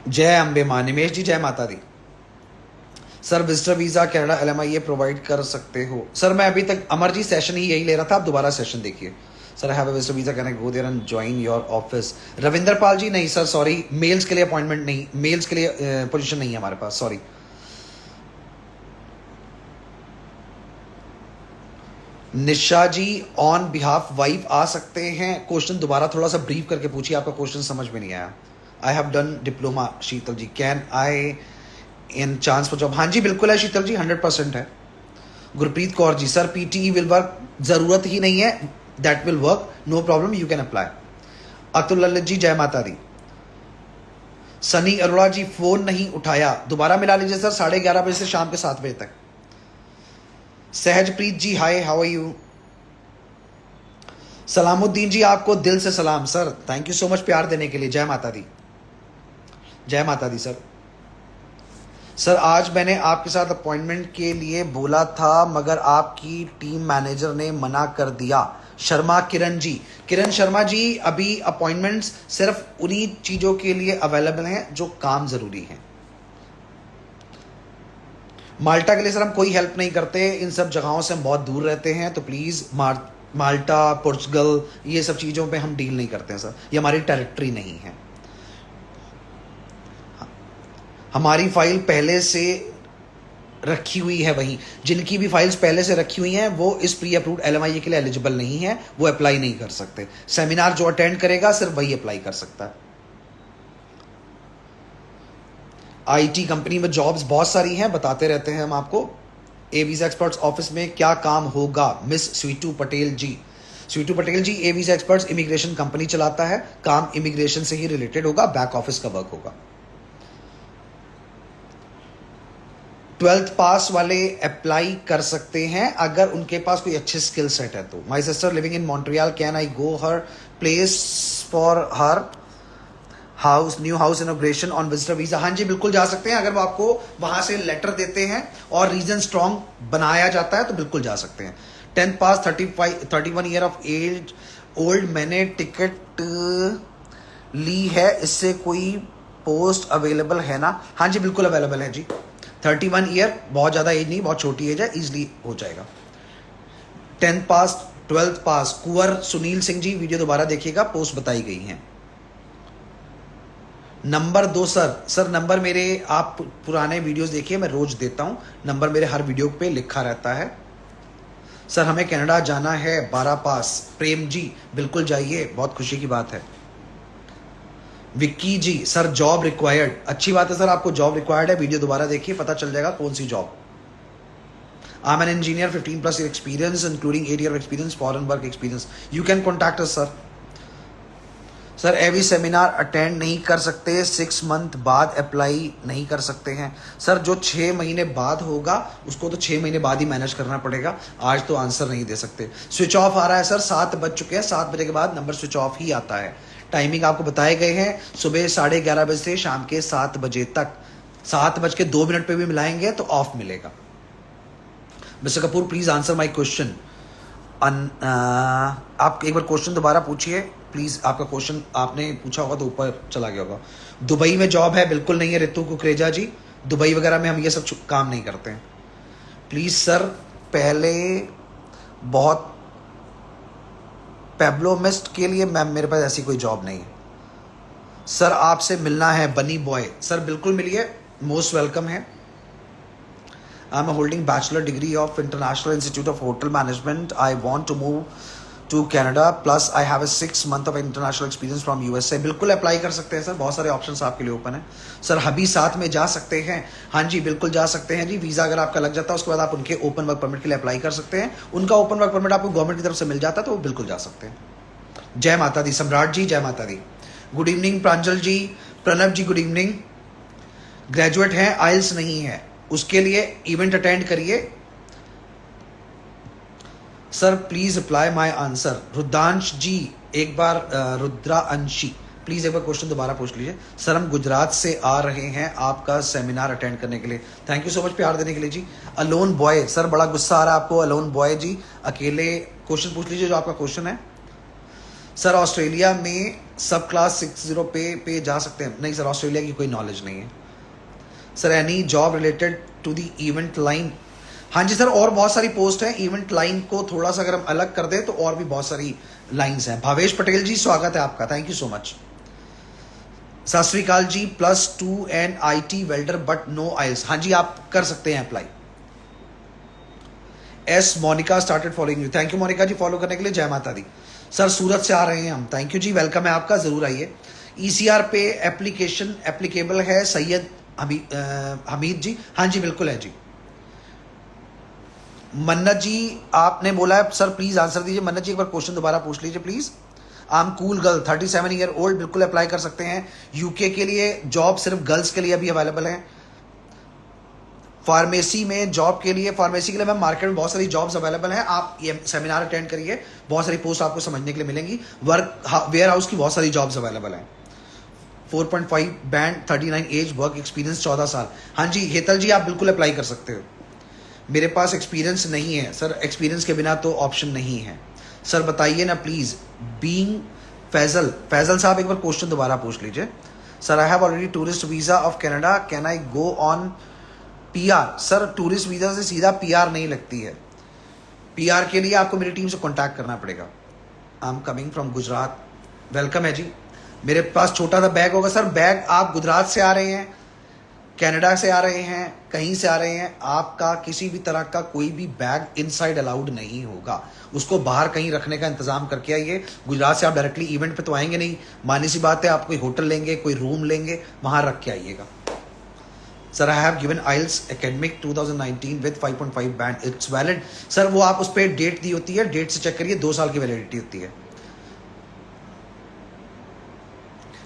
जय अंबे मां। निमेश जी जय माता दी। Sir visitor visa Canada LMI ये प्रोवाइड कर सकते हो? सर मैं अभी तक अमर जी सेशन ही यही ले रहा था, आप दोबारा सेशन देखिए। Sir I have a visitor visa, can I go there and join your office? Ravinder Pal ji नहीं सर, सॉरी, मेल्स के लिए अपॉइंटमेंट नहीं, मेल्स के लिए पोजीशन नहीं है हमारे पास, sorry. Nisha ji on behalf wife आ सकते हैं? क्वेश्चन दोबारा थोड़ा सा ब्रीफ करके पूछिए, आपका क्वेश्चन समझ में नहीं आया। I have done diploma, Sheetal ji, can I in chance for job? हाँ जी बिल्कुल है शीतल जी, 100% है। Gurpreet Kaur ji, sir PTE will work, जरूरत ही नहीं है, that will work, no problem, you can apply. Atul Lalit ji जय माता दी। सनी अरोड़ा जी फोन नहीं उठाया, दोबारा मिला लीजिए सर 11:30 बजे से शाम के 7 बजे तक। सहजप्रीत जी hi, how are you? Salamuddin जी आपको दिल से सलाम sir, thank you so much प्यार देने के लिए। जय माता दी, जय माता दी सर। सर आज मैंने आपके साथ अपॉइंटमेंट के लिए बोला था मगर आपकी टीम मैनेजर ने मना कर दिया। शर्मा किरण जी, किरण शर्मा जी, अभी अपॉइंटमेंट्स सिर्फ उन्हीं चीज़ों के लिए अवेलेबल हैं जो काम ज़रूरी हैं। माल्टा के लिए सर हम कोई हेल्प नहीं करते, इन सब जगहों से हम बहुत दूर रहते हैं, तो प्लीज़ माल्टा, पोर्चुगल, ये सब चीज़ों पे हम डील नहीं करते हैं सर, ये हमारी टेरिटरी नहीं है। हमारी फाइल पहले से रखी हुई है वहीं, जिनकी भी फाइल्स पहले से रखी हुई हैं वो इस प्री अप्रूव्ड LMI के लिए एलिजिबल नहीं है, वो अप्लाई नहीं कर सकते। सेमिनार जो अटेंड करेगा सिर्फ वही अप्लाई कर सकता है। IT कंपनी में जॉब्स बहुत सारी हैं, बताते रहते हैं हम आपको। ए वीजा एक्सपर्ट्स ऑफिस में क्या काम होगा? Miss Sweetu Patel ji. Sweetu Patel ji, A visa experts immigration company चलाता है, काम इमिग्रेशन से ही रिलेटेड होगा, बैक ऑफिस का वर्क होगा। 12th पास वाले अप्लाई कर सकते हैं अगर उनके पास कोई अच्छे स्किल सेट है तो। My sister living in Montreal, can I go her place for her house, new house inauguration on visitor visa? हाँ जी बिल्कुल जा सकते हैं, अगर वो आपको वहां से लेटर देते हैं और रीजन स्ट्रॉन्ग बनाया जाता है तो बिल्कुल जा सकते हैं। 10th पास, 31 ईयर ऑफ एज ओल्ड, मैंने टिकट ली है, इससे कोई पोस्ट अवेलेबल है ना? हाँ जी बिल्कुल अवेलेबल है जी। 31 ईयर बहुत ज़्यादा एज नहीं, बहुत छोटी एज है, इजीली हो जाएगा। 10th पास, 12th पास, कुंवर सुनील सिंह जी, वीडियो दोबारा देखिएगा, पोस्ट बताई गई हैं। नंबर 2 सर नंबर मेरे, आप पुराने वीडियोस देखिए, मैं रोज देता हूं नंबर, मेरे हर वीडियो पे लिखा रहता है। सर हमें कनाडा जाना है 12 पास। प्रेम जी बिल्कुल जाइए, बहुत खुशी की बात है। विक्की जी, सर जॉब रिक्वायर्ड, अच्छी बात है सर, आपको जॉब रिक्वायर्ड है, वीडियो दोबारा देखिए, पता चल जाएगा कौन सी job. I am an engineer, 15+ year experience including 8 year experience, foreign work experience, you can contact us sir. Sir एवी सेमिनार अटेंड नहीं कर सकते, 6 मंथ बाद अप्लाई नहीं कर सकते हैं? सर जो 6 महीने बाद होगा उसको तो 6 महीने बाद ही मैनेज करना पड़ेगा, आज तो आंसर नहीं दे सकते। स्विच ऑफ आ रहा है सर, 7 बज चुके हैं, 7 बजे के बाद नंबर स्विच ऑफ ही आता है। टाइमिंग आपको बताए गए हैं, सुबह 11:30 बजे से शाम के 7 बजे तक। 7:02 पे भी मिलाएंगे तो ऑफ मिलेगा। Mister Kapoor please answer my question. आप एक बार क्वेश्चन दोबारा पूछिए प्लीज। आपका क्वेश्चन आपने पूछा होगा तो ऊपर चला गया होगा। दुबई में जॉब है? बिल्कुल नहीं है रितु कुकरेजा जी, दुबई वगैरह में हम ये सब काम नहीं करते हैं। प्लीज सर पहले बहुत पेब्लोमिस्ट के लिए मैम मेरे पास ऐसी कोई जॉब नहीं है। सर आपसे मिलना है बनी बॉय, सर बिल्कुल मिलिए, मोस्ट वेलकम है। I am holding bachelor degree of international institute of hotel management. I want to move to Canada plus I have 6 month of international experience from USA. बिल्कुल apply कर सकते हैं sir, बहुत सारे options आपके लिए open है। सर हबी साथ में जा सकते हैं? हाँ जी बिल्कुल जा सकते हैं जी। वीज़ा अगर आपका लग जाता है उसके बाद आप उनके ओपन वर्क परमिट के लिए अप्लाई कर सकते हैं। उनका ओपन वर्क परमिट आपको गवर्नमेंट की तरफ से मिल जाता है तो वो बिल्कुल जा सकते हैं। जय माता दी सम्राट जी, जय माता दी। Good evening Pranjal ji, Pranav ji good evening. Graduate हैं, आइल्स नहीं है, उसके लिए इवेंट अटेंड करिए। Sir please apply my answer. Rudransh ji एक बार, रुद्रांशी प्लीज एक बार क्वेश्चन दोबारा पूछ लीजिए। सर हम गुजरात से आ रहे हैं आपका सेमिनार अटेंड करने के लिए। थैंक यू सो मच प्यार देने के लिए जी। अलोन बॉय, सर बड़ा गुस्सा आ रहा है आपको अलोन बॉय जी, अकेले क्वेश्चन पूछ लीजिए जो आपका क्वेश्चन है। सर ऑस्ट्रेलिया में सब क्लास 60 पे जा सकते हैं? नहीं सर ऑस्ट्रेलिया की कोई नॉलेज नहीं है। Sir any job related to the event line? हाँ जी सर, और बहुत सारी पोस्ट हैं। इवेंट लाइन को थोड़ा सा अगर हम अलग कर दें तो और भी बहुत सारी लाइंस हैं। भावेश पटेल जी स्वागत है आपका, थैंक यू सो मच। सत श्री अकाल जी, +2 and IT welder but no IELTS. हाँ जी आप कर सकते हैं apply. S Monika started following you, thank you Monika ji follow करने के लिए, जय माता दी। सर सूरत से आ रहे हैं हम, थैंक यू जी, वेलकम है आपका, जरूर आइए। ECR पे एप्लीकेशन एप्लीकेबल है सैयद हमीद जी? हाँ जी बिल्कुल है जी। मन्नत जी आपने बोला है सर प्लीज आंसर दीजिए। मन्नत जी एक बार क्वेश्चन दोबारा पूछ लीजिए please. I am cool girl 37 year old, बिल्कुल अप्लाई कर सकते हैं। यूके के लिए जॉब सिर्फ गर्ल्स के लिए अभी अवेलेबल है। फार्मेसी में जॉब के लिए, फार्मेसी के लिए मैम मार्केट में बहुत सारी जॉब्स अवेलेबल हैं। आप ये सेमिनार अटेंड करिए, बहुत सारी पोस्ट आपको समझने के लिए मिलेंगी। वर्क वेयर हाउस की बहुत सारी जॉब्स अवेलेबल हैं। 4.5 बैंड, 39 एज, वर्क एक्सपीरियंस 14 साल। हाँ जी हेतल जी आप बिल्कुल अप्लाई कर सकते हो। मेरे पास एक्सपीरियंस नहीं है सर, एक्सपीरियंस के बिना तो ऑप्शन नहीं है। सर बताइए ना प्लीज। बीइंग फैजल साहब एक बार क्वेश्चन दोबारा पूछ लीजिए। Sir I have already tourist visa of Canada, can I go on PR? Sir tourist visa से सीधा PR नहीं लगती है। PR के लिए आपको मेरी टीम से कॉन्टैक्ट करना पड़ेगा। I am coming from Gujarat, welcome है जी। मेरे पास छोटा सा बैग होगा। सर बैग आप गुजरात से आ रहे हैं, कनाडा से आ रहे हैं, कहीं से आ रहे हैं, आपका किसी भी तरह का कोई भी बैग इनसाइड अलाउड नहीं होगा। उसको बाहर कहीं रखने का इंतजाम करके आइए। गुजरात से आप डायरेक्टली इवेंट पे तो आएंगे नहीं, मानी सी बात है, आप कोई होटल लेंगे, कोई रूम लेंगे, वहां रख के आइएगा। Sir I have given IELTS academic 2019 with 5.5 band, it's valid? Sir वो आप उस पर डेट दी होती है, डेट से चेक करिए, 2 साल की वैलिडिटी होती है।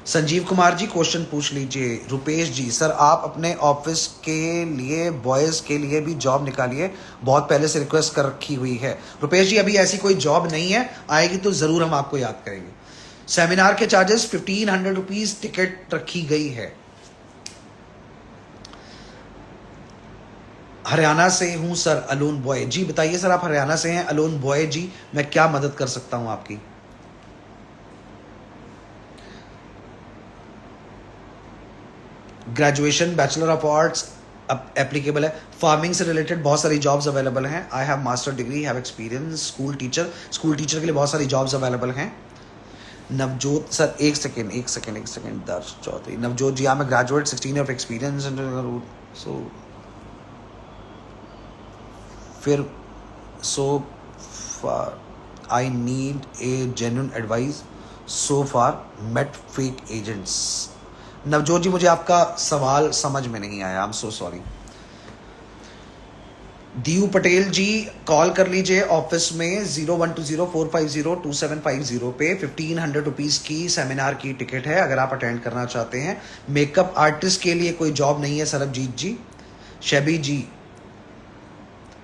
संजीव कुमार जी क्वेश्चन पूछ लीजिए। रुपेश जी सर आप अपने ऑफिस के लिए बॉयज़ के लिए भी जॉब निकालिए, बहुत पहले से रिक्वेस्ट कर रखी हुई है। रुपेश जी अभी ऐसी कोई जॉब नहीं है, आएगी तो ज़रूर हम आपको याद करेंगे। सेमिनार के चार्जेस 1500 रुपीज़ टिकट रखी गई है। हरियाणा से हूँ सर, अलोन बॉय जी। बताइए सर आप हरियाणा से हैं अलोन बॉय जी, मैं क्या मदद कर सकता हूँ आपकी? Graduation bachelor of arts applicable है। फार्मिंग से रिलेटेड बहुत सारी जॉब्स अवेलेबल हैं। I have master degree, have experience. School teacher के लिए बहुत सारी जॉब्स अवेलेबल हैं। नवजोत सर एक second Darsh Chaudhary. Navjot ji I am graduate, 16 year of experience. So फिर far I need a genuine advice, so far met fake agents. Navjot ji मुझे आपका सवाल समझ में नहीं आया, I am so sorry. Diyu Patel ji call कर लीजिए ऑफिस में 0120-450-2750 पे 1500 रुपीज़ की सेमिनार की टिकट है अगर आप अटेंड करना चाहते हैं। मेकअप आर्टिस्ट के लिए कोई जॉब नहीं है Sarabjeet ji. Shabi ji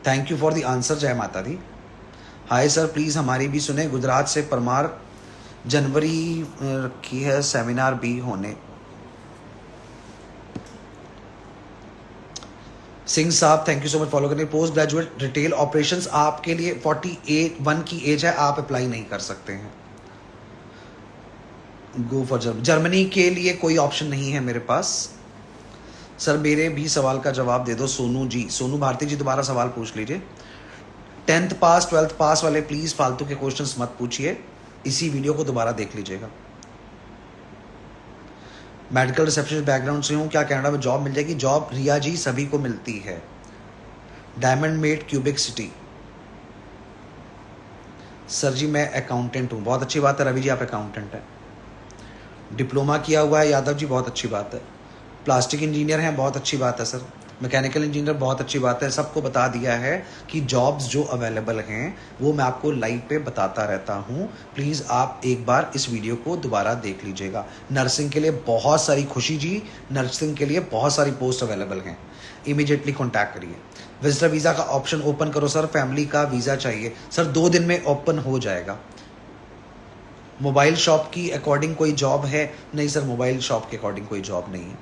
thank you for the answer, जय माता दी। हाय सर प्लीज़ हमारी भी सुने। गुजरात से परमार जनवरी की है सेमिनार भी होने। सिंह साहब thank you so much follow करने। पोस्ट ग्रेजुएट रिटेल ऑपरेशंस आपके लिए 41 की एज है, आप अप्लाई नहीं कर सकते हैं। गो फॉर जर्मनी के लिए कोई ऑप्शन नहीं है मेरे पास। सर मेरे भी सवाल का जवाब दे दो। सोनू जी, सोनू भारती जी दोबारा सवाल पूछ लीजिए। 10th पास 12th पास वाले प्लीज़ फालतू के क्वेश्चंस मत पूछिए, इसी वीडियो को दोबारा देख लीजिएगा। मेडिकल रिसेप्शनिस्ट बैकग्राउंड से हूँ, क्या कनाडा में जॉब मिल जाएगी? जॉब रिया जी सभी को मिलती है। Diamond made cubic city. Sir ji मैं अकाउंटेंट हूँ। बहुत अच्छी बात है रवि जी, आप अकाउंटेंट हैं। डिप्लोमा किया हुआ है यादव जी, बहुत अच्छी बात है। प्लास्टिक इंजीनियर हैं, बहुत अच्छी बात है सर। मैकेनिकल इंजीनियर, बहुत अच्छी बात है। सबको बता दिया है कि जॉब्स जो अवेलेबल हैं वो मैं आपको लाइव पे बताता रहता हूँ। प्लीज़ आप एक बार इस वीडियो को दोबारा देख लीजिएगा। नर्सिंग के लिए बहुत सारी खुशी जी, नर्सिंग के लिए बहुत सारी पोस्ट अवेलेबल हैं, इमीडिएटली कॉन्टैक्ट करिए। विजिटर वीज़ा का ऑप्शन ओपन करो सर, फैमिली का वीज़ा चाहिए सर, 2 दिन में ओपन हो जाएगा। मोबाइल शॉप की अकॉर्डिंग कोई जॉब है? नहीं सर, मोबाइल शॉप के अकॉर्डिंग कोई जॉब नहीं है।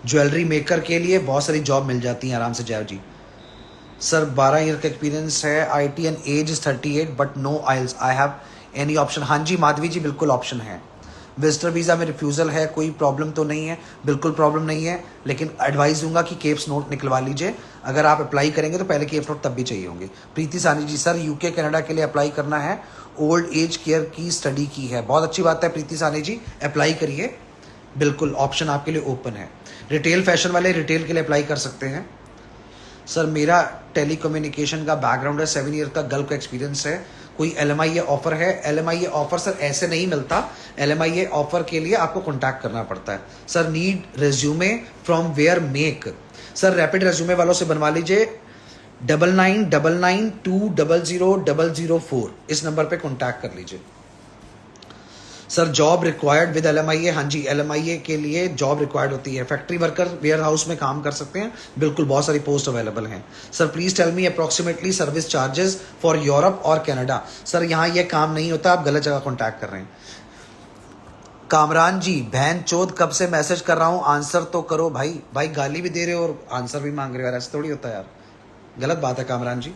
ज्वेलरी मेकर के लिए बहुत सारी जॉब मिल जाती हैं आराम से जैव जी। सर 12 ईयर का एक्सपीरियंस है, IT and age is 38 but no IELTS, I have any option? हाँ जी माधवी जी बिल्कुल ऑप्शन है। विजिटर वीज़ा में रिफ्यूज़ल है, कोई प्रॉब्लम तो नहीं है? बिल्कुल प्रॉब्लम नहीं है, लेकिन एडवाइस दूंगा कि केप्स नोट निकलवा लीजिए। अगर आप अप्लाई करेंगे तो पहले केप्स नोट तब भी चाहिए होंगे। प्रीति सानी जी, सर यूके कनाडा के लिए अप्लाई करना है, ओल्ड एज केयर की स्टडी की है। बहुत अच्छी बात है प्रीति सानी जी, अप्लाई करिए, बिल्कुल ऑप्शन आपके लिए ओपन है। रिटेल फैशन वाले रिटेल के लिए अप्लाई कर सकते हैं। सर मेरा टेलीकम्युनिकेशन का बैकग्राउंड है, 7 ईयर का गल्फ का एक्सपीरियंस है। कोई LMIA ऑफर है? LMIA ऑफर सर ऐसे नहीं मिलता, LMIA ऑफर के लिए आपको कॉन्टैक्ट करना पड़ता है। Sir need resume from where make? Sir rapid resume वालों से बनवा लीजिए, 9999200004 इस नंबर पे कॉन्टैक्ट कर लीजिए। Sir job required with LMIA? हाँ जी, LMIA के लिए जॉब रिक्वायर्ड होती है। फैक्ट्री वर्कर वेयर हाउस में काम कर सकते हैं, बिल्कुल बहुत सारी पोस्ट अवेलेबल हैं। Sir please tell me approximately service charges for Europe और कनाडा? सर यहाँ ये काम नहीं होता, आप गलत जगह कॉन्टैक्ट कर रहे हैं। कामरान जी, बहन चोद कब से मैसेज कर रहा हूँ, आंसर तो करो भाई। भाई गाली भी दे रहे हो और आंसर भी मांग रहे हो यार, ऐसा थोड़ी होता है यार, गलत बात है कामरान जी।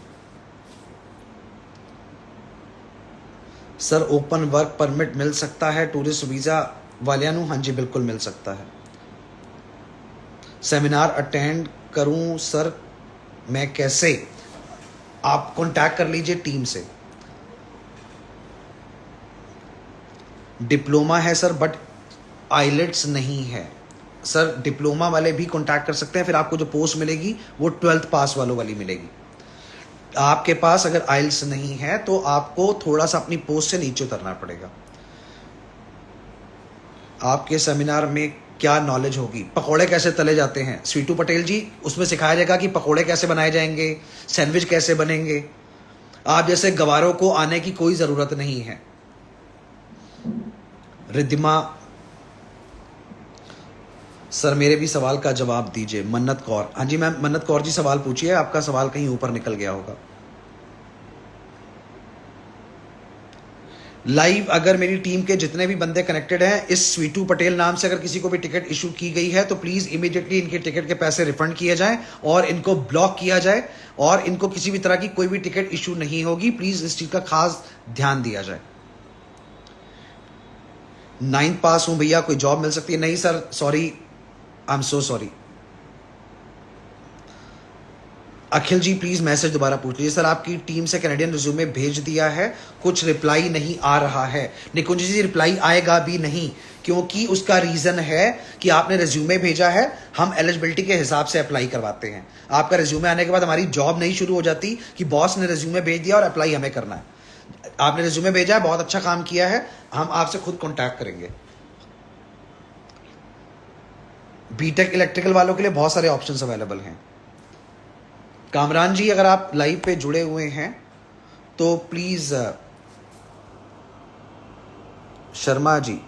सर ओपन वर्क परमिट मिल सकता है टूरिस्ट वीज़ा वालियां नू? हाँ जी बिल्कुल मिल सकता है। सेमिनार अटेंड करूं सर मैं कैसे? आप कांटेक्ट कर लीजिए टीम से। डिप्लोमा है सर बट आइलेट्स नहीं है। सर डिप्लोमा वाले भी कांटेक्ट कर सकते हैं, फिर आपको जो पोस्ट मिलेगी वो 12th पास वालों वाली मिलेगी। आपके पास अगर आइल्स नहीं है तो आपको थोड़ा सा अपनी पोस्ट से नीचे उतरना पड़ेगा। आपके सेमिनार में क्या नॉलेज होगी? पकोड़े कैसे तले जाते हैं? स्वीटू पटेल जी, उसमें सिखाया जाएगा कि पकोड़े कैसे बनाए जाएंगे, सैंडविच कैसे बनेंगे। आप जैसे गवारों को आने की कोई ज़रूरत नहीं है। रिद्धिमा, सर मेरे भी सवाल का जवाब दीजिए। मन्नत कौर, हाँ जी मैम मन्नत कौर जी सवाल पूछिए, आपका सवाल कहीं ऊपर निकल गया होगा। लाइव अगर मेरी टीम के जितने भी बंदे कनेक्टेड हैं, इस स्वीटू पटेल नाम से अगर किसी को भी टिकट इशू की गई है तो प्लीज़ इमीडिएटली इनके टिकट के पैसे रिफंड किए जाएं और इनको ब्लॉक किया जाए और इनको किसी भी तरह की कोई भी टिकट इशू नहीं होगी। प्लीज़ इस चीज़ का खास ध्यान दिया जाए। 9th पास हूं भैया, कोई जॉब मिल सकती है? नहीं sir sorry, I am so sorry. Akhil ji please message दोबारा पूछ लीजिए। सर आपकी टीम से कैनेडियन रिज्यूमे भेज दिया है, कुछ रिप्लाई नहीं आ रहा है। निकुंज जी रिप्लाई आएगा भी नहीं, क्योंकि उसका रीजन है कि आपने रिज्यूमे भेजा है, हम एलिजिबिलिटी के हिसाब से अप्लाई करवाते हैं। आपका रिज्यूमे आने के बाद हमारी जॉब नहीं शुरू हो जाती कि बॉस ने रिज्यूमे भेज दिया और अप्लाई हमें करना है। आपने रिज्यूमे भेजा है, बहुत अच्छा काम किया है, हम आपसे खुद कॉन्टैक्ट करेंगे। बीटेक इलेक्ट्रिकल वालों के लिए बहुत सारे ऑप्शंस अवेलेबल हैं। कामरान जी अगर आप लाइव पे जुड़े हुए हैं तो प्लीज, शर्मा जी,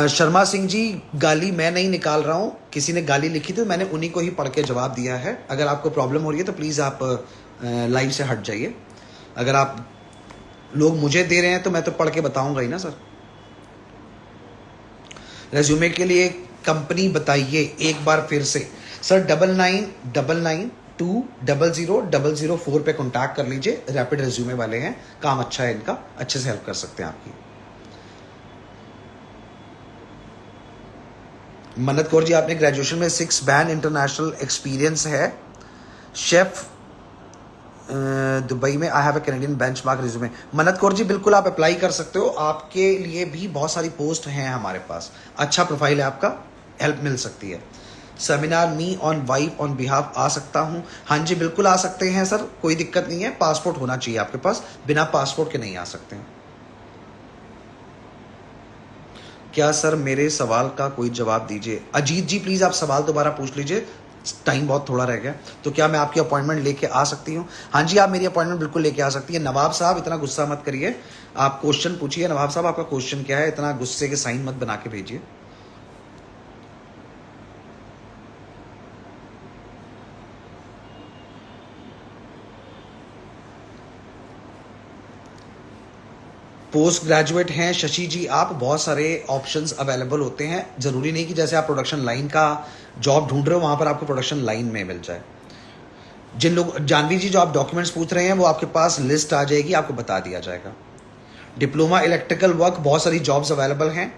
शर्मा सिंह जी, गाली मैं नहीं निकाल रहा हूं, किसी ने गाली लिखी थी मैंने उन्हीं को ही पढ़ के जवाब दिया है। अगर आपको प्रॉब्लम हो रही है तो प्लीज आप लाइव से हट जाइए। अगर आप लोग मुझे दे रहे हैं तो मैं तो पढ़ के बताऊंगा ही ना सर। रेज्यूमे के लिए कंपनी बताइए एक बार फिर से सर। 9999200004 पे कॉन्टैक्ट कर लीजिए। रैपिड रेज्यूमे वाले हैं, काम अच्छा है इनका, अच्छे से हेल्प कर सकते हैं आपकी। मन्नत कौर जी, आपने ग्रेजुएशन में 6 बैन इंटरनेशनल एक्सपीरियंस है। शेफ दुबई में आई have a Canadian benchmark resume. मन्नत कौर जी बिल्कुल आप अप्लाई कर सकते हो, आपके लिए भी बहुत सारी पोस्ट हैं हमारे पास। अच्छा प्रोफाइल है आपका, हेल्प मिल सकती है। Seminar me on wife on behalf आ सकता हूं? हाँ जी बिल्कुल आ सकते हैं सर, कोई दिक्कत नहीं है। पासपोर्ट होना चाहिए आपके पास, बिना पासपोर्ट के नहीं आ सकते हैं। क्या सर मेरे सवाल का कोई जवाब दीजिए। अजीत जी प्लीज आप सवाल दोबारा पूछ लीजिए, टाइम बहुत थोड़ा रह गया। तो क्या मैं आपकी अपॉइंटमेंट लेके आ सकती हूँ? हाँ जी आप मेरी अपॉइंटमेंट बिल्कुल लेके आ सकती है। नवाब साहब इतना गुस्सा मत करिए, आप क्वेश्चन पूछिए। नवाब साहब आपका क्वेश्चन क्या है? इतना गुस्से के साइन मत बना के भेजिए। पोस्ट ग्रेजुएट हैं शशि जी आप, बहुत सारे ऑप्शंस अवेलेबल होते हैं। जरूरी नहीं कि जैसे आप प्रोडक्शन लाइन का जॉब ढूंढ रहे हो वहां पर आपको प्रोडक्शन लाइन में मिल जाए। जिन लोग, जानवी जी जो आप डॉक्यूमेंट्स पूछ रहे हैं वो आपके पास लिस्ट आ जाएगी, आपको बता दिया जाएगा। डिप्लोमा इलेक्ट्रिकल वर्क, बहुत सारी जॉब्स अवेलेबल हैं।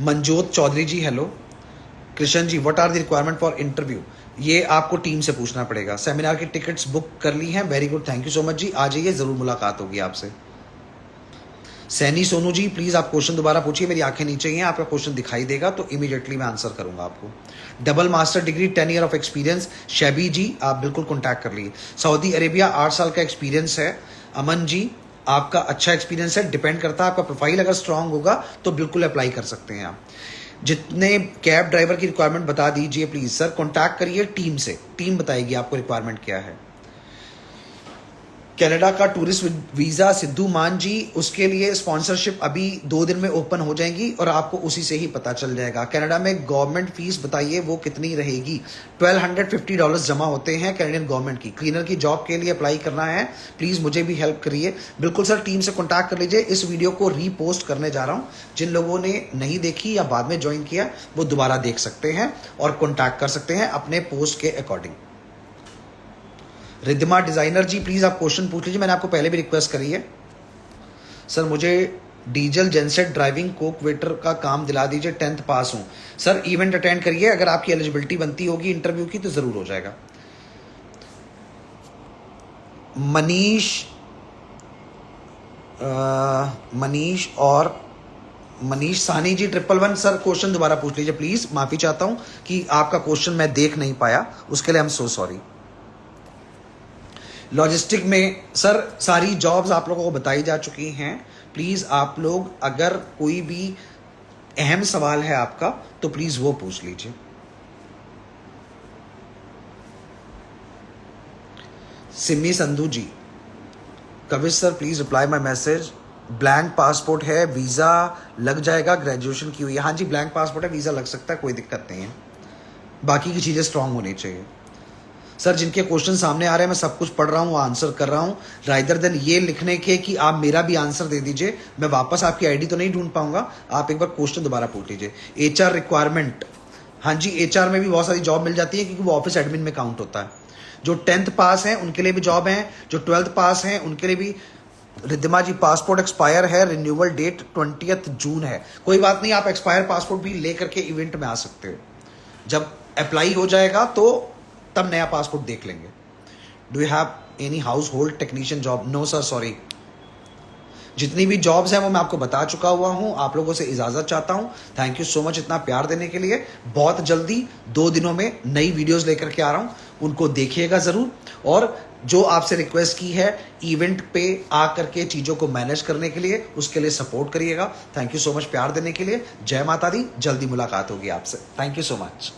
Manjot Chaudhary ji hello. Krishna ji, what are the requirement for interview? ये आपको टीम से पूछना पड़ेगा। सेमिनार की टिकट्स बुक कर ली हैं, very good, thank you so much ji. आ जाइए, जरूर मुलाकात होगी आपसे। सैनी सोनू जी प्लीज आप क्वेश्चन दोबारा पूछिए, मेरी आंखें नीचे ही हैं, आपका क्वेश्चन दिखाई देगा तो इमीडिएटली मैं आंसर करूंगा आपको। Double master degree 10 year of experience, Shaibi ji आप बिल्कुल कॉन्टैक्ट कर लीजिए। सऊदी अरेबिया 8 साल का एक्सपीरियंस है। अमन जी आपका अच्छा एक्सपीरियंस है, डिपेंड करता है आपका प्रोफाइल अगर स्ट्रांग होगा तो बिल्कुल अप्लाई कर सकते हैं आप। जितने कैब ड्राइवर की रिक्वायरमेंट बता दीजिए प्लीज सर, कॉन्टैक्ट करिए टीम से, टीम बताएगी आपको रिक्वायरमेंट क्या है। कनाडा का टूरिस्ट वीजा सिद्धू मान जी, उसके लिए स्पॉन्सरशिप अभी 2 दिन में ओपन हो जाएगी और आपको उसी से ही पता चल जाएगा। कनाडा में गवर्नमेंट फीस बताइए वो कितनी रहेगी? $1250 जमा होते हैं कैनेडियन गवर्नमेंट की। क्लीनर की जॉब के लिए अप्लाई करना है, प्लीज मुझे भी हेल्प करिए। बिल्कुल सर, टीम से कॉन्टैक्ट कर लीजिए। इस वीडियो को रीपोस्ट करने जा रहा हूं, जिन लोगों ने नहीं देखी या बाद में ज्वाइन किया वो दोबारा देख सकते हैं और कॉन्टैक्ट कर सकते हैं अपने पोस्ट के according. Riddhima designer ji please आप क्वेश्चन पूछ लीजिए, मैंने आपको पहले भी रिक्वेस्ट करी है। सर मुझे diesel genset driving Coke waiter का काम दिला दीजिए, 10th पास हूं। सर इवेंट अटेंड करिए, अगर आपकी एलिजिबिलिटी बनती होगी इंटरव्यू की तो जरूर हो जाएगा। मनीष सानी जी 111 सर क्वेश्चन दोबारा पूछ लीजिए प्लीज। माफी चाहता हूं कि आपका क्वेश्चन मैं देख नहीं पाया, उसके लिए आई एम सो सॉरी। लॉजिस्टिक में सर सारी जॉब्स आप लोगों को बताई जा चुकी हैं। प्लीज आप लोग, अगर कोई भी अहम सवाल है आपका तो प्लीज वो पूछ लीजिए। Simi Sandhu ji, Kavish sir please reply my message. Blank passport है, वीजा लग जाएगा, ग्रेजुएशन की हुई है। हाँ जी ब्लैंक पासपोर्ट है, वीजा लग सकता है, कोई दिक्कत नहीं है। बाकी की चीजें स्ट्रांग होनी चाहिए। सर जिनके क्वेश्चन सामने आ रहे हैं मैं सब कुछ पढ़ रहा हूँ, आंसर कर रहा हूँ, राइदर देन ये लिखने के कि आप मेरा भी आंसर दे दीजिए। मैं वापस आपकी आईडी तो नहीं ढूंढ पाऊंगा, आप एक बार क्वेश्चन दोबारा पूछ लीजिए। एचआर रिक्वायरमेंट, हाँ जी एचआर में भी बहुत सारी जॉब मिल जाती है क्योंकि वो ऑफिस एडमिन में काउंट होता है। जो 10th पास है उनके लिए भी जॉब है, जो 12th पास है उनके लिए भी। रिद्धिमा जी पासपोर्ट एक्सपायर है, रिन्यूअल डेट 20 जून है। कोई बात नहीं, आप एक्सपायर पासपोर्ट भी लेकर के इवेंट में आ सकते हो। जब अप्लाई हो जाएगा तो तब नया पासपोर्ट देख लेंगे। Do you have any household technician job? No sir sorry. जितनी भी जॉब्स हैं वो मैं आपको बता चुका हुआ हूं। आप लोगों से इजाजत चाहता हूं। थैंक यू सो मच इतना प्यार देने के लिए। बहुत जल्दी 2 दिनों में नई वीडियोस लेकर के आ रहा हूं, उनको देखिएगा जरूर। और जो आपसे रिक्वेस्ट की है इवेंट पे आ करके चीजों को मैनेज करने के लिए, उसके लिए सपोर्ट करिएगा। थैंक यू सो मच प्यार देने के लिए। जय माता दी। जल्दी मुलाकात होगी आपसे। Thank you so much.